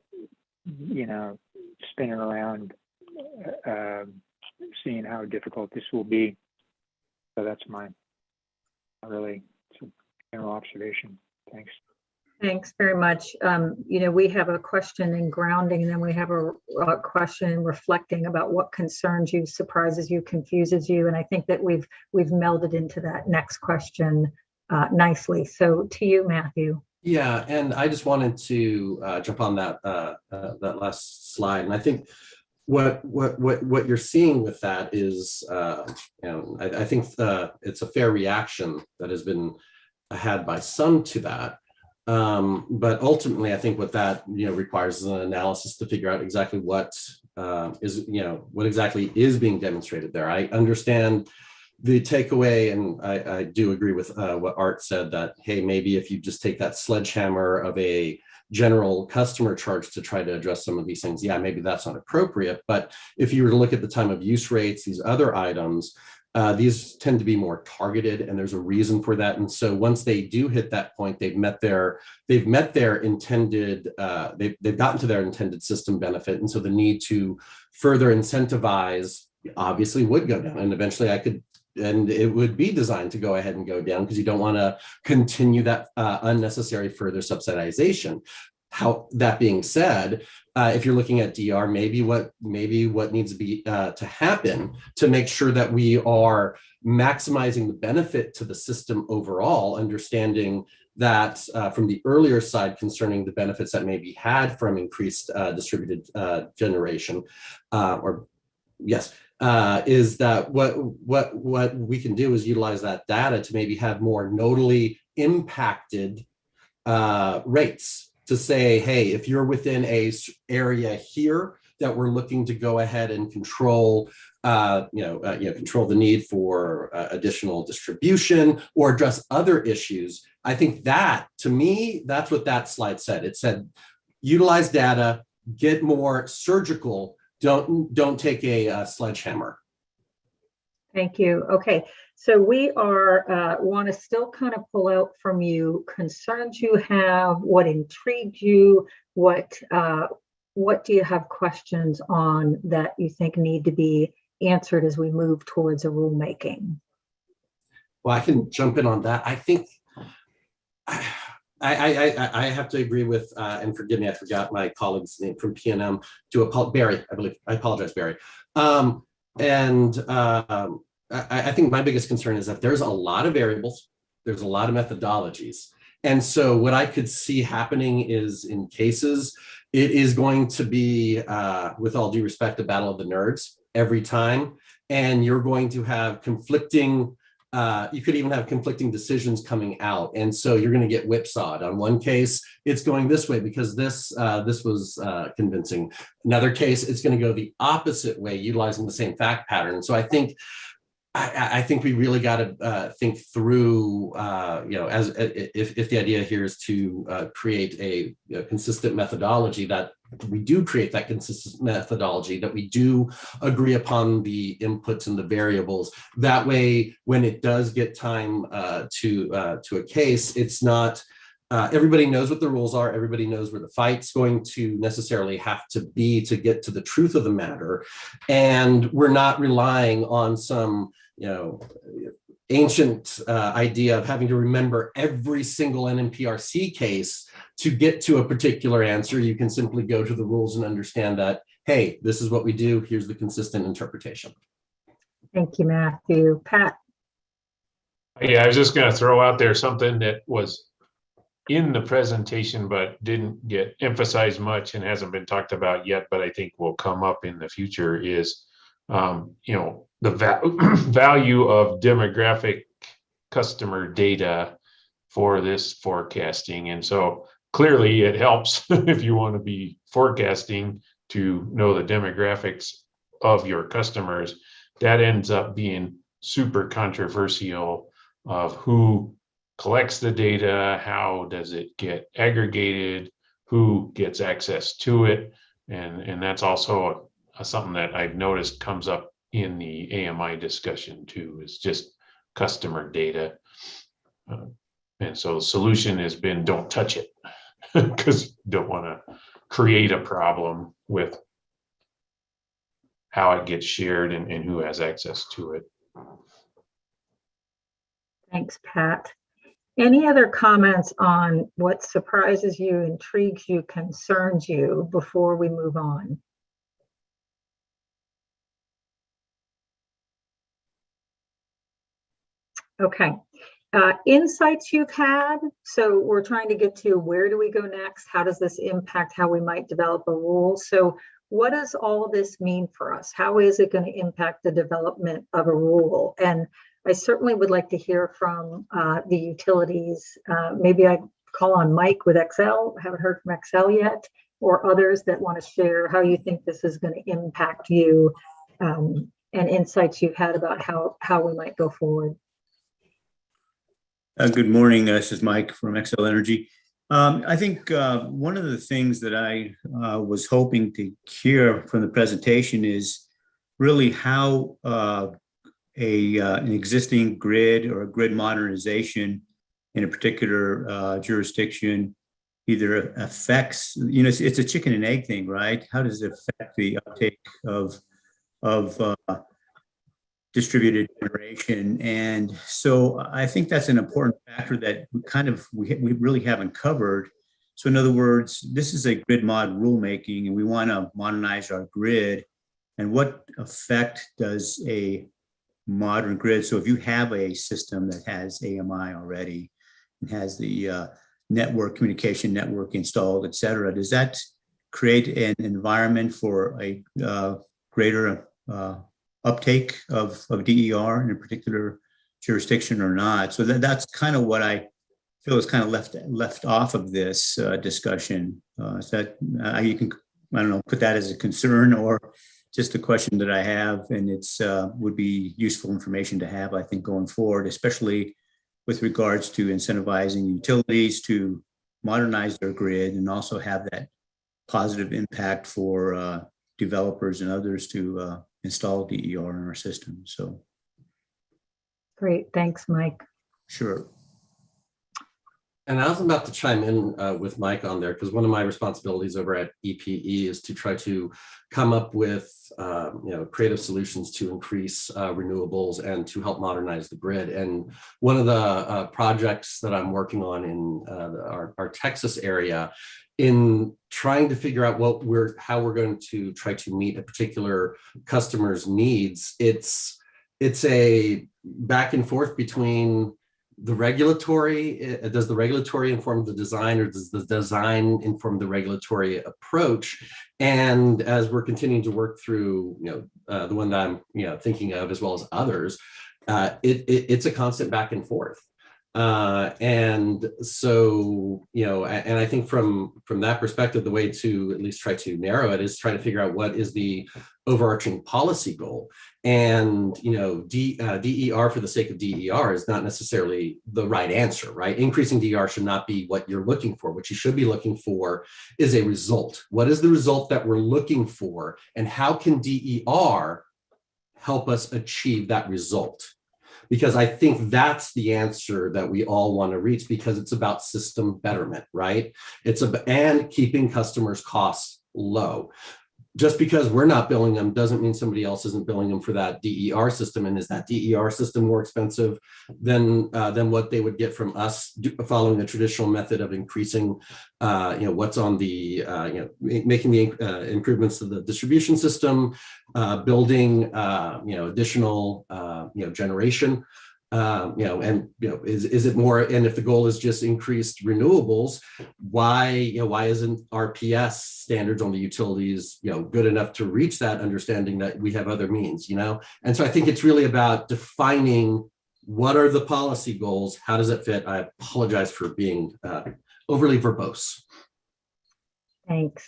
spinning around, seeing how difficult this will be. So that's mine. Really, it's a general observation. Thanks. Thanks very much. We have a question in grounding, and then we have a question in reflecting about what concerns you, surprises you, confuses you. And I think that we've melded into that next question nicely. So to you, Matthew. Yeah, and I just wanted to jump on that last slide, and I think what you're seeing with that is, I think it's a fair reaction that has been had by some to that. But ultimately, I think what that requires is an analysis to figure out exactly what what exactly is being demonstrated there. I understand the takeaway, and I do agree with what Art said, that, hey, maybe if you just take that sledgehammer of a general customer charge to try to address some of these things, yeah, maybe that's not appropriate. But if you were to look at the time of use rates, these other items, these tend to be more targeted, and there's a reason for that. And so once they do hit that point, they've met their intended, they've gotten to their intended system benefit. And so the need to further incentivize obviously would go down, and eventually and it would be designed to go ahead and go down, because you don't want to continue that unnecessary further subsidization. That being said, if you're looking at DR, maybe what needs to be to happen to make sure that we are maximizing the benefit to the system overall, understanding that from the earlier side concerning the benefits that may be had from increased distributed generation, is that what we can do is utilize that data to maybe have more nodally impacted rates, to say, hey, if you're within a area here that we're looking to go ahead and control, control the need for additional distribution or address other issues. I think that, to me, that's what that slide said. It said, utilize data, get more surgical. Don't take a sledgehammer. Thank you. Okay, so we want to still kind of pull out from you concerns you have, what intrigued you, what do you have questions on that you think need to be answered as we move towards a rulemaking? Well, I can jump in on that. I think I have to agree with, and forgive me, I forgot my colleague's name from PNM, Barry, I believe. I apologize, Barry. I think my biggest concern is that there's a lot of variables, there's a lot of methodologies. And so what I could see happening is, in cases, it is going to be, with all due respect, a battle of the nerds every time. And you're going to have conflicting, you could even have conflicting decisions coming out. And so you're going to get whipsawed. On one case, it's going this way because this was convincing. Another case, it's going to go the opposite way, utilizing the same fact pattern. So I think we really got to think through, if the idea here is to create a consistent methodology, that we do create that consistent methodology, that we do agree upon the inputs and the variables. That way, when it does get time to a case, it's not, everybody knows what the rules are. Everybody knows where the fight's going to necessarily have to be to get to the truth of the matter. And we're not relying on some, ancient idea of having to remember every single NMPRC case to get to a particular answer. You can simply go to the rules and understand that, hey, this is what we do. Here's the consistent interpretation. Thank you, Matthew. Pat? Yeah, I was just going to throw out there something that was in the presentation but didn't get emphasized much and hasn't been talked about yet, but I think will come up in the future, is the value of demographic customer data for this forecasting. And so clearly it helps if you want to be forecasting to know the demographics of your customers. That ends up being super controversial of who collects the data, how does it get aggregated, who gets access to it. And that's also something that I've noticed comes up in the AMI discussion too, is just customer data. And so the solution has been, don't touch it, because you don't want to create a problem with how it gets shared and who has access to it. Thanks, Pat. Any other comments on what surprises you, intrigues you, concerns you before we move on? Okay. Insights you've had. So we're trying to get to, where do we go next? How does this impact how we might develop a rule? So what does all this mean for us? How is it going to impact the development of a rule? And I certainly would like to hear from the utilities. Maybe I call on Mike with Excel. Haven't heard from Excel yet, or others that want to share how you think this is going to impact you, and insights you've had about how we might go forward. Good morning. This is Mike from XL Energy. I think one of the things that I was hoping to hear from the presentation is really how an existing grid or a grid modernization in a particular jurisdiction either affects, it's a chicken and egg thing, right? How does it affect the uptake of distributed generation? And so I think that's an important factor that we really haven't covered. So in other words, this is a grid mod rulemaking, and we want to modernize our grid. And what effect does a modern grid? So if you have a system that has AMI already and has the communication network installed, et cetera, does that create an environment for a greater uptake of DER in a particular jurisdiction or not? So that's kind of what I feel is kind of left off of this discussion. So that you can, I don't know, put that as a concern or just a question that I have, and it's would be useful information to have, I think, going forward, especially with regards to incentivizing utilities to modernize their grid and also have that positive impact for developers and others to install DER in our system. So great, thanks, Mike. Sure. And I was about to chime in with Mike on there, because one of my responsibilities over at EPE is to try to come up with creative solutions to increase renewables and to help modernize the grid. And one of the projects that I'm working on in our Texas area, in trying to figure out how we're going to try to meet a particular customer's needs, it's a back and forth between the regulatory. Does the regulatory inform the design, or does the design inform the regulatory approach? And as we're continuing to work through, the one that I'm thinking of, as well as others, it's a constant back and forth. And so, and I think from that perspective, the way to at least try to narrow it is try to figure out what is the overarching policy goal. And, DER for the sake of DER is not necessarily the right answer, right? Increasing DER should not be what you're looking for. What you should be looking for is a result. What is the result that we're looking for? And how can DER help us achieve that result? Because I think that's the answer that we all want to reach, because it's about system betterment, right? And keeping customers' costs low. Just because we're not billing them doesn't mean somebody else isn't billing them for that DER system. And is that DER system more expensive than what they would get from us following the traditional method of increasing, what's on the, making the improvements to the distribution system, building, additional, generation. Is it more? And if the goal is just increased renewables, why isn't RPS standards on the utilities, good enough to reach that, understanding that we have other means, And so I think it's really about defining what are the policy goals, how does it fit? I apologize for being overly verbose. Thanks.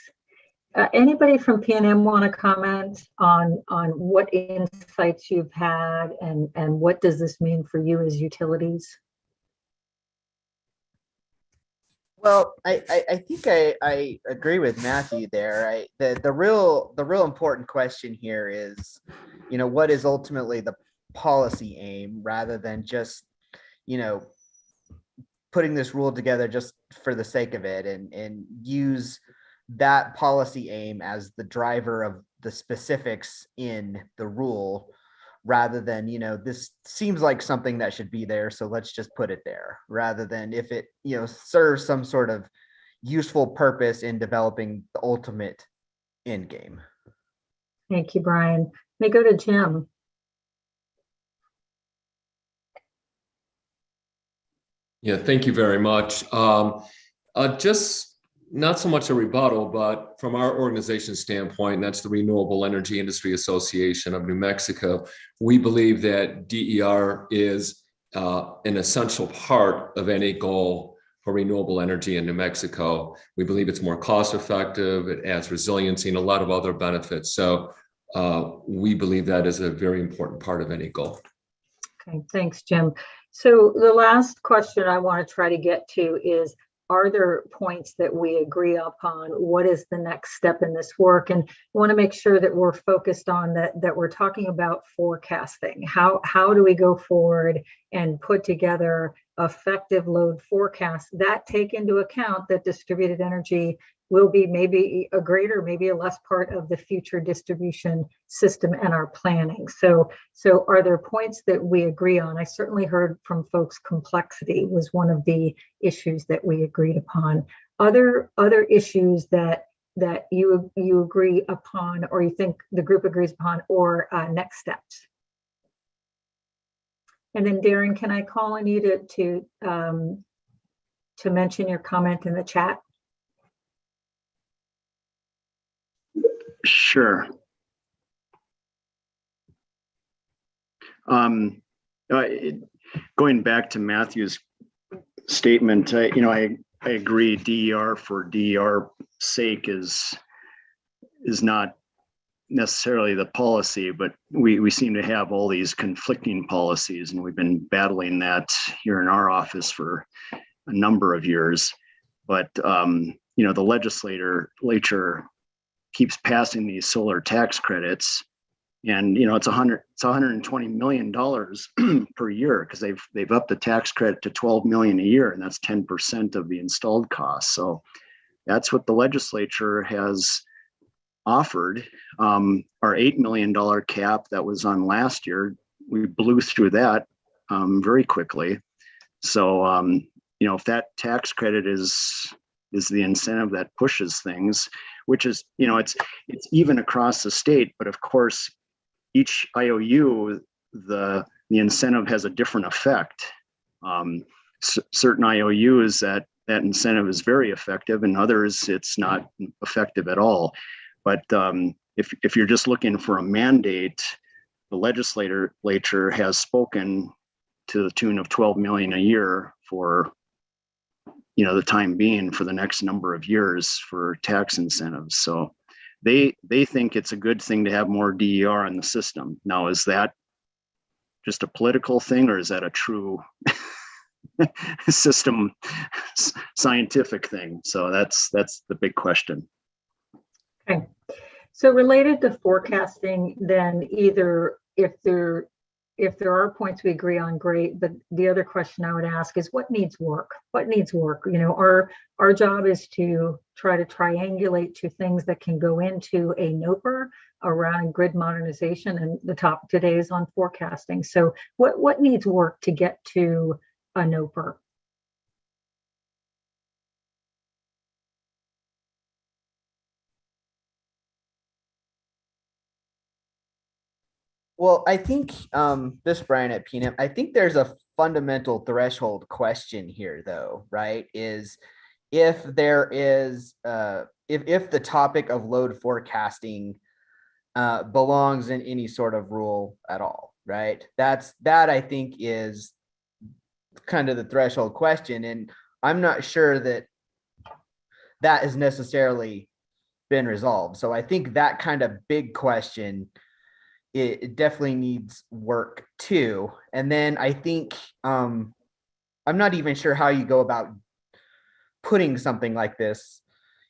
Anybody from PNM want to comment on what insights you've had and what does this mean for you as utilities? Well, I think I agree with Matthew there. The real important question here is, what is ultimately the policy aim, rather than just, putting this rule together just for the sake of it, and use that policy aim as the driver of the specifics in the rule, rather than, this seems like something that should be there, so let's just put it there, rather than if it, serves some sort of useful purpose in developing the ultimate end game. Thank you, Brian. May go to Jim. Yeah, thank you very much. Just not so much a rebuttal, but from our organization standpoint, that's the Renewable Energy Industry Association of New Mexico, we believe that DER is an essential part of any goal for renewable energy in New Mexico. We believe it's more cost effective, it adds resiliency and a lot of other benefits. So we believe that is a very important part of any goal. Okay, thanks, Jim. So the last question I want to try to get to is, are there points that we agree upon? What is the next step in this work? And I want to make sure that we're focused on that we're talking about forecasting. How do we go forward and put together effective load forecasts that take into account that distributed energy will be maybe a greater, maybe a less part of the future distribution system and our planning. So are there points that we agree on? I certainly heard from folks complexity was one of the issues that we agreed upon. Other issues that you agree upon, or you think the group agrees upon, or next steps? And then Darren, can I call on you to mention your comment in the chat? Sure. Going back to Matthew's statement, I agree. DER for DER sake is not necessarily the policy, but we seem to have all these conflicting policies, and we've been battling that here in our office for a number of years. But the legislature keeps passing these solar tax credits, and it's $120 million per year, because they've upped the tax credit to $12 million a year, and that's 10% of the installed cost. So that's what the legislature has offered. Our $8 million cap that was on last year, we blew through that very quickly. So if that tax credit is the incentive that pushes things, which is, it's even across the state, but of course, each IOU, the incentive has a different effect. Certain IOUs, that incentive is very effective, and others it's not effective at all. But if you're just looking for a mandate, the legislature has spoken to the tune of $12 million a year for the time being, for the next number of years, for tax incentives. So they think it's a good thing to have more DER in the system. Now, is that just a political thing, or is that a true system scientific thing? So that's the big question. Okay. So related to forecasting, then, either if there are points we agree on, great. But the other question I would ask is, what needs work? What needs work? Our job is to try to triangulate to things that can go into a NOPR around grid modernization, and the topic today is on forecasting. So what needs work to get to a NOPR? Well, I think this is Brian at PNM. I think there's a fundamental threshold question here, though, right? Is if there is if the topic of load forecasting belongs in any sort of rule at all, right? That I think is kind of the threshold question, and I'm not sure that has necessarily been resolved. So I think that kind of big question, it definitely needs work too. And then I think I'm not even sure how you go about putting something like this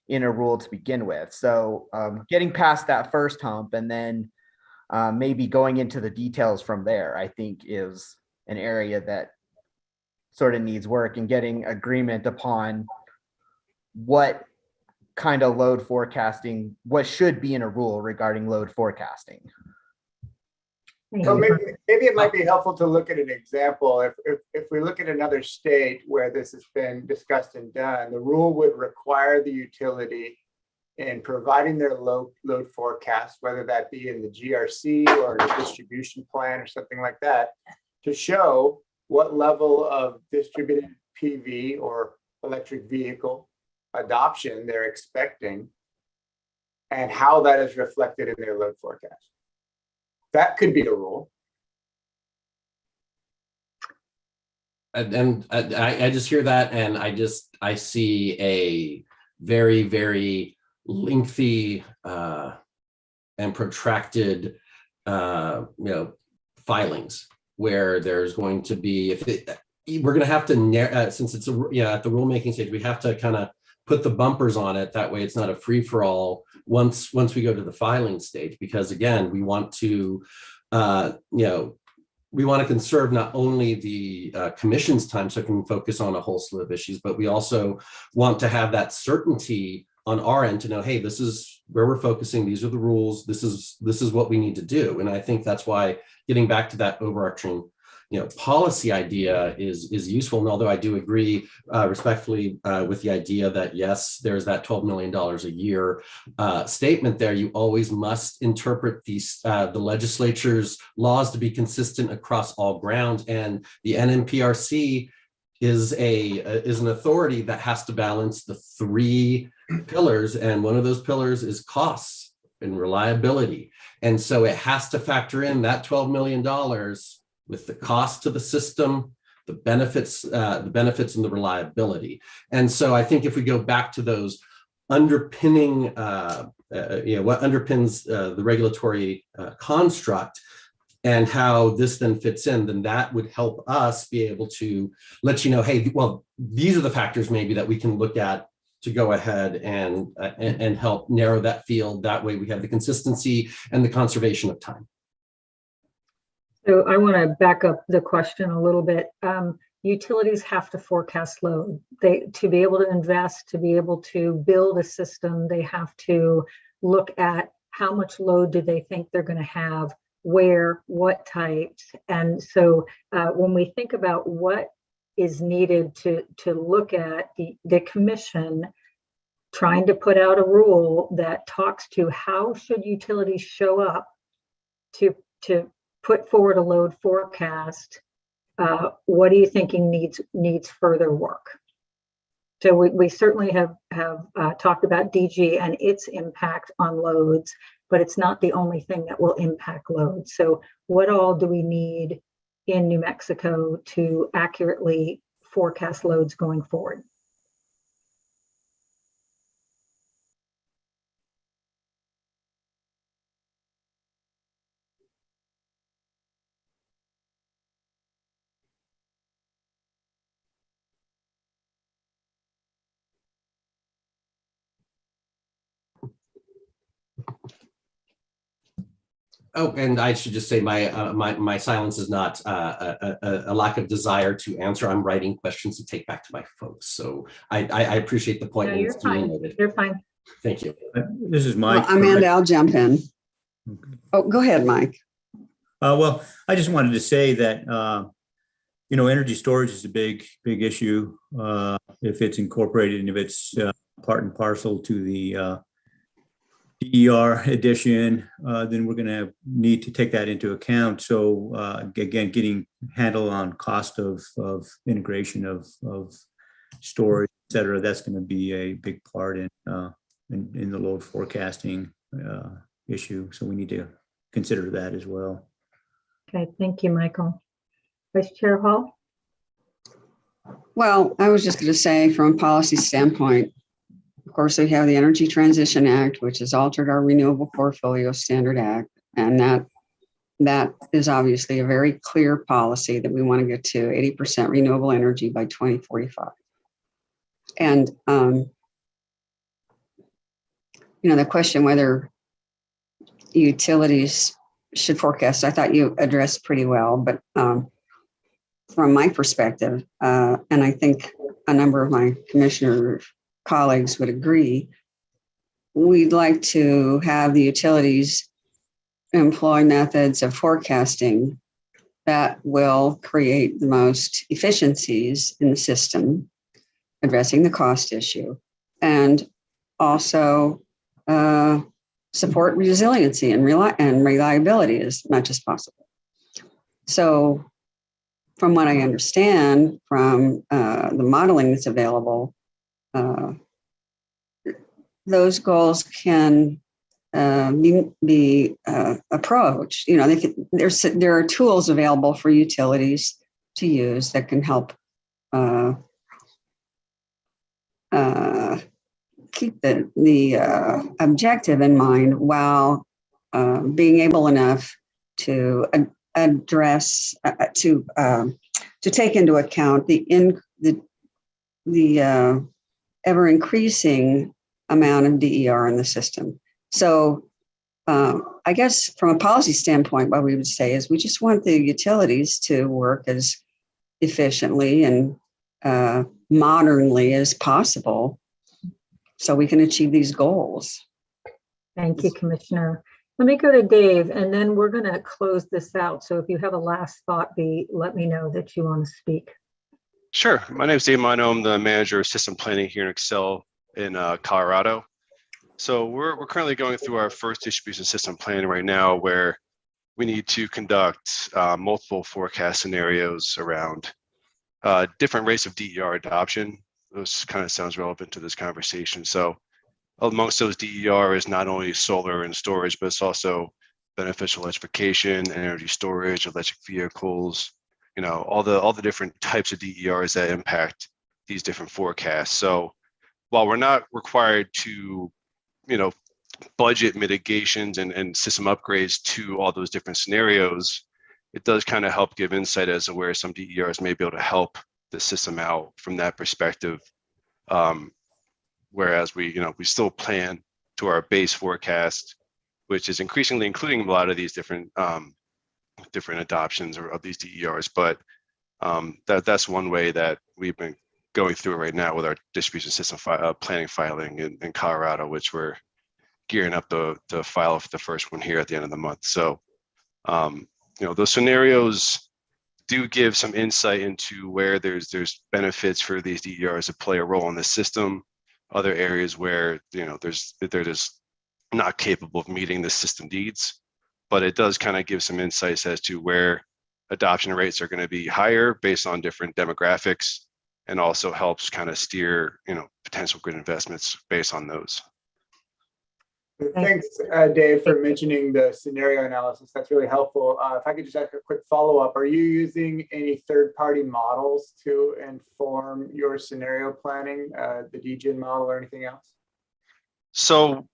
in a rule to begin with. So getting past that first hump, and then maybe going into the details from there, I think is an area that sort of needs work, and getting agreement upon what kind of load forecasting, what should be in a rule regarding load forecasting. Well, maybe it might be helpful to look at an example. If we look at another state where this has been discussed and done, the rule would require the utility in providing their load forecast, whether that be in the GRC or a distribution plan or something like that, to show what level of distributed PV or electric vehicle adoption they're expecting and how that is reflected in their load forecast. That could be a rule. And I just hear that, and I see a very, very lengthy and protracted filings where there's going to be, we're going to have to since it's at the rulemaking stage, we have to kind of put the bumpers on it. That way it's not a free-for-all once we go to the filing stage, because again, we want to we want to conserve not only the commission's time so it can focus on a whole slew of issues, but we also want to have that certainty on our end to know, hey, this is where we're focusing. These are the rules. This is what we need to do. And I think that's why getting back to that overarching policy idea is useful. And although I do agree respectfully with the idea that, yes, there's that $12 million a year statement there, you always must interpret the legislature's laws to be consistent across all ground. And the NMPRC is an authority that has to balance the three pillars. And one of those pillars is costs and reliability. And so it has to factor in that $12 million with the cost to the system, the benefits and the reliability. And so I think if we go back to those underpinning, what underpins the regulatory construct and how this then fits in, then that would help us be able to let you know, hey, well, these are the factors maybe that we can look at to go ahead and help narrow that field. That way we have the consistency and the conservation of time. So I want to back up the question a little bit. Utilities have to forecast load. To be able to invest, to be able to build a system, they have to look at how much load do they think they're going to have, where, what types. And so when we think about what is needed to look at the commission trying to put out a rule that talks to how should utilities show up to put forward a load forecast, what are you thinking needs further work? So we certainly have talked about DG and its impact on loads, but it's not the only thing that will impact loads. So what all do we need in New Mexico to accurately forecast loads going forward? Oh, and I should just say my silence is not a lack of desire to answer. I'm writing questions to take back to my folks. So I appreciate the point. No, you're fine. You're fine. Thank you. This is Mike. Well, Amanda, I'll jump in. Oh, go ahead, Mike. Well, I just wanted to say that, energy storage is a big issue. If it's incorporated and if it's part and parcel to the DER edition, then we're going to need to take that into account. So again, getting handle on cost of integration of storage, et cetera, that's going to be a big part in the load forecasting issue. So we need to consider that as well. Okay, thank you, Michael. Vice Chair Hall? Well, I was just going to say from a policy standpoint, of course, we have the Energy Transition Act, which has altered our Renewable Portfolio Standard Act. And that is obviously a very clear policy that we want to get to 80% renewable energy by 2045. And, the question whether utilities should forecast, I thought you addressed pretty well, but from my perspective, and I think a number of my commissioner colleagues would agree, we'd like to have the utilities employ methods of forecasting that will create the most efficiencies in the system, addressing the cost issue, and also support resiliency and reliability as much as possible. So from what I understand from the modeling that's available, those goals can be approached. You know, there are tools available for utilities to use that can help keep the objective in mind while being able enough to address to take into account the ever increasing amount of DER in the system. So I guess from a policy standpoint, what we would say is we just want the utilities to work as efficiently and modernly as possible so we can achieve these goals. Thank you, Commissioner. Let me go to Dave, and then we're going to close this out. So if you have a last thought, let me know that you want to speak. Sure. My name is Dave Mino. I'm the manager of system planning here in Excel in Colorado. So we're currently going through our first distribution system plan right now, where we need to conduct multiple forecast scenarios around different rates of DER adoption. This kind of sounds relevant to this conversation. So amongst those DER is not only solar and storage, but it's also beneficial electrification, energy storage, electric vehicles, you know, all the different types of DERs that impact these different forecasts. So while we're not required to, you know, budget mitigations and system upgrades to all those different scenarios, it does kind of help give insight as to where some DERs may be able to help the system out from that perspective. Whereas we still plan to our base forecast, which is increasingly including a lot of these different adoptions of these DERs. But that's one way that we've been going through right now with our distribution system planning filing in Colorado, which we're gearing up to file for the first one here at the end of the month. So, those scenarios do give some insight into where there's benefits for these DERs to play a role in the system. Other areas where they're just not capable of meeting the system needs, but it does kind of give some insights as to where adoption rates are going to be higher based on different demographics, and also helps kind of steer potential grid investments based on those. Thanks, Dave, for mentioning the scenario analysis. That's really helpful. If I could just ask a quick follow-up, are you using any third-party models to inform your scenario planning, the DGen model or anything else? So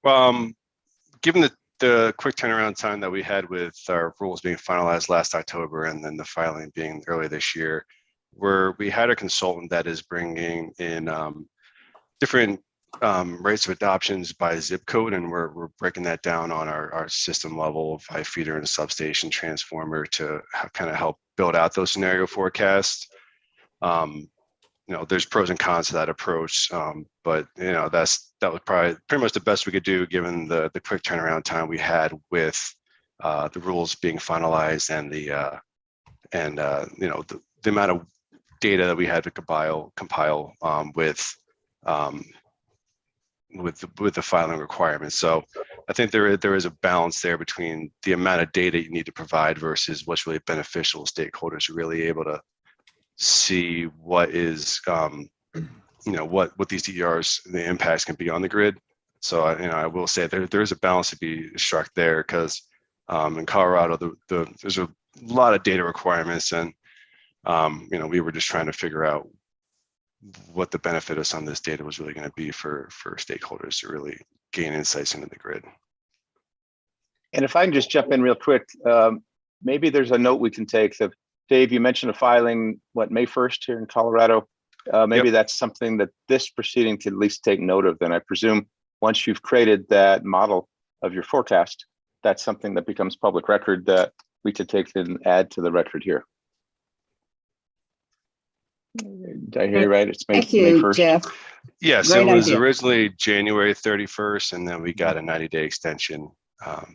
given the quick turnaround time that we had with our rules being finalized last October and then the filing being early this year, we had a consultant that is bringing in different rates of adoptions by zip code, and we're breaking that down on our system level by feeder and substation transformer to kind of help build out those scenario forecasts. There's pros and cons to that approach, but that was probably pretty much the best we could do given the quick turnaround time we had with the rules being finalized and the amount of data that we had to compile with the filing requirements. So I think there is a balance there between the amount of data you need to provide versus what's really beneficial to stakeholders to really able to see what is what these DERs, the impacts can be on the grid. So I will say there is a balance to be struck there, because in Colorado there's a lot of data requirements, and we were just trying to figure out what the benefit of some of this data was really going to be for stakeholders to really gain insights into the grid. And if I can just jump in real quick, maybe there's a note we can take. That Dave, you mentioned a filing, May 1st here in Colorado. Maybe that's something that this proceeding could at least take note of. Then I presume once you've created that model of your forecast, that's something that becomes public record that we could take and add to the record here. Did I hear you right? It's May 1st. Jeff. Yes, Great it was idea. originally January 31st, and then we got a 90-day extension.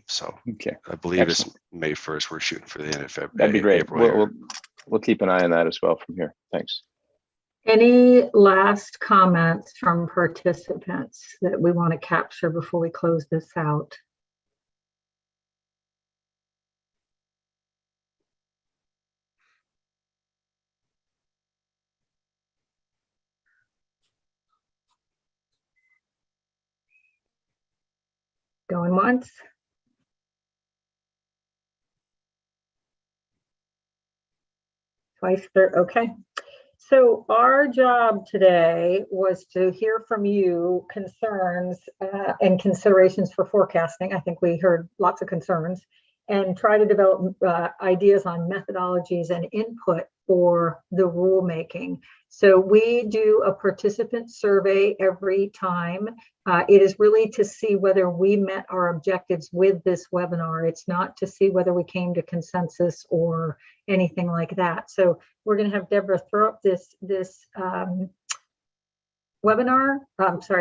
So okay, I believe excellent. It's May 1st. We're shooting for the end of February. That'd be great. April we'll keep an eye on that as well from here. Thanks. Any last comments from participants that we want to capture before we close this out? Going once. Twice, third, okay. So our job today was to hear from you concerns and considerations for forecasting. I think we heard lots of concerns, and try to develop ideas on methodologies and input for the rulemaking. So we do a participant survey every time. It is really to see whether we met our objectives with this webinar. It's not to see whether we came to consensus or anything like that. So we're going to have Deborah throw up this webinar,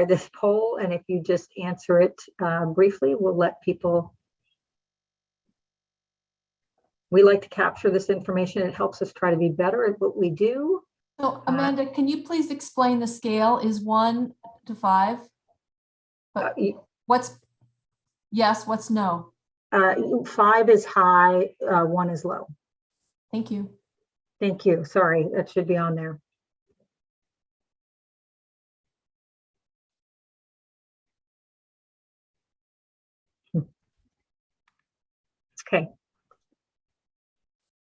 this poll, and if you just answer it briefly, we'll let people. We like to capture this information. It helps us try to be better at what we do. So Amanda, can you please explain the scale is 1 to 5? But what's yes, what's no? 5 is high, 1 is low. Thank you. Thank you. Sorry, that should be on there. Okay.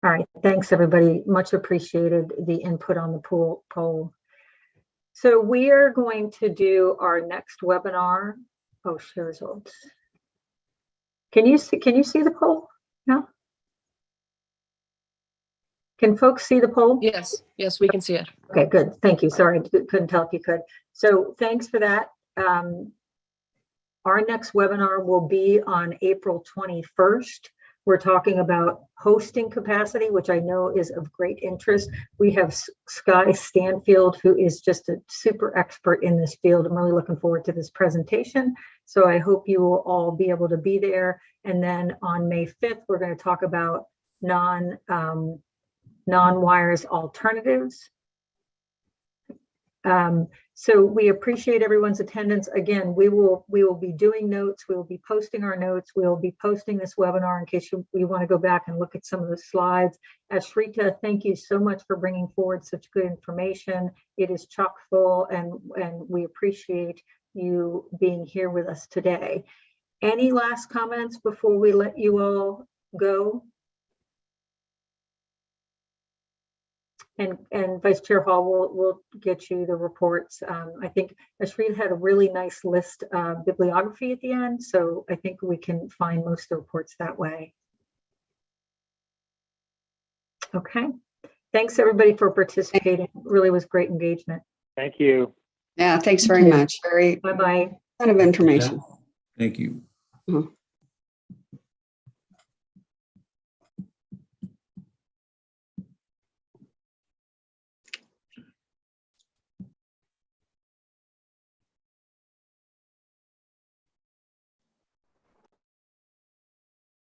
All right, thanks everybody. Much appreciated the input on the poll. So we are going to do our next webinar. Oh, share results. Can you see the poll? No? Can folks see the poll? Yes, yes, we can see it. Okay, good. Thank you. Sorry, couldn't tell if you could. So thanks for that. Our next webinar will be on April 21st. We're talking about hosting capacity, which I know is of great interest. We have Skye Stanfield, who is just a super expert in this field. I'm really looking forward to this presentation. So I hope you will all be able to be there. And then on May 5th, we're going to talk about non-wires alternatives. So we appreciate everyone's attendance. Again, we will be doing notes. We will be posting our notes. We will be posting this webinar in case you want to go back and look at some of the slides. Ashrita, thank you so much for bringing forward such good information. It is chock full, and we appreciate you being here with us today. Any last comments before we let you all go? And Vice Chair Hall will get you the reports. I think Ashrita had a really nice list of bibliography at the end, so I think we can find most of the reports that way. Okay, thanks everybody for participating. It really was great engagement. Thank you. Yeah, thanks very much. Very bye-bye. ton of information. Thank you. Mhm.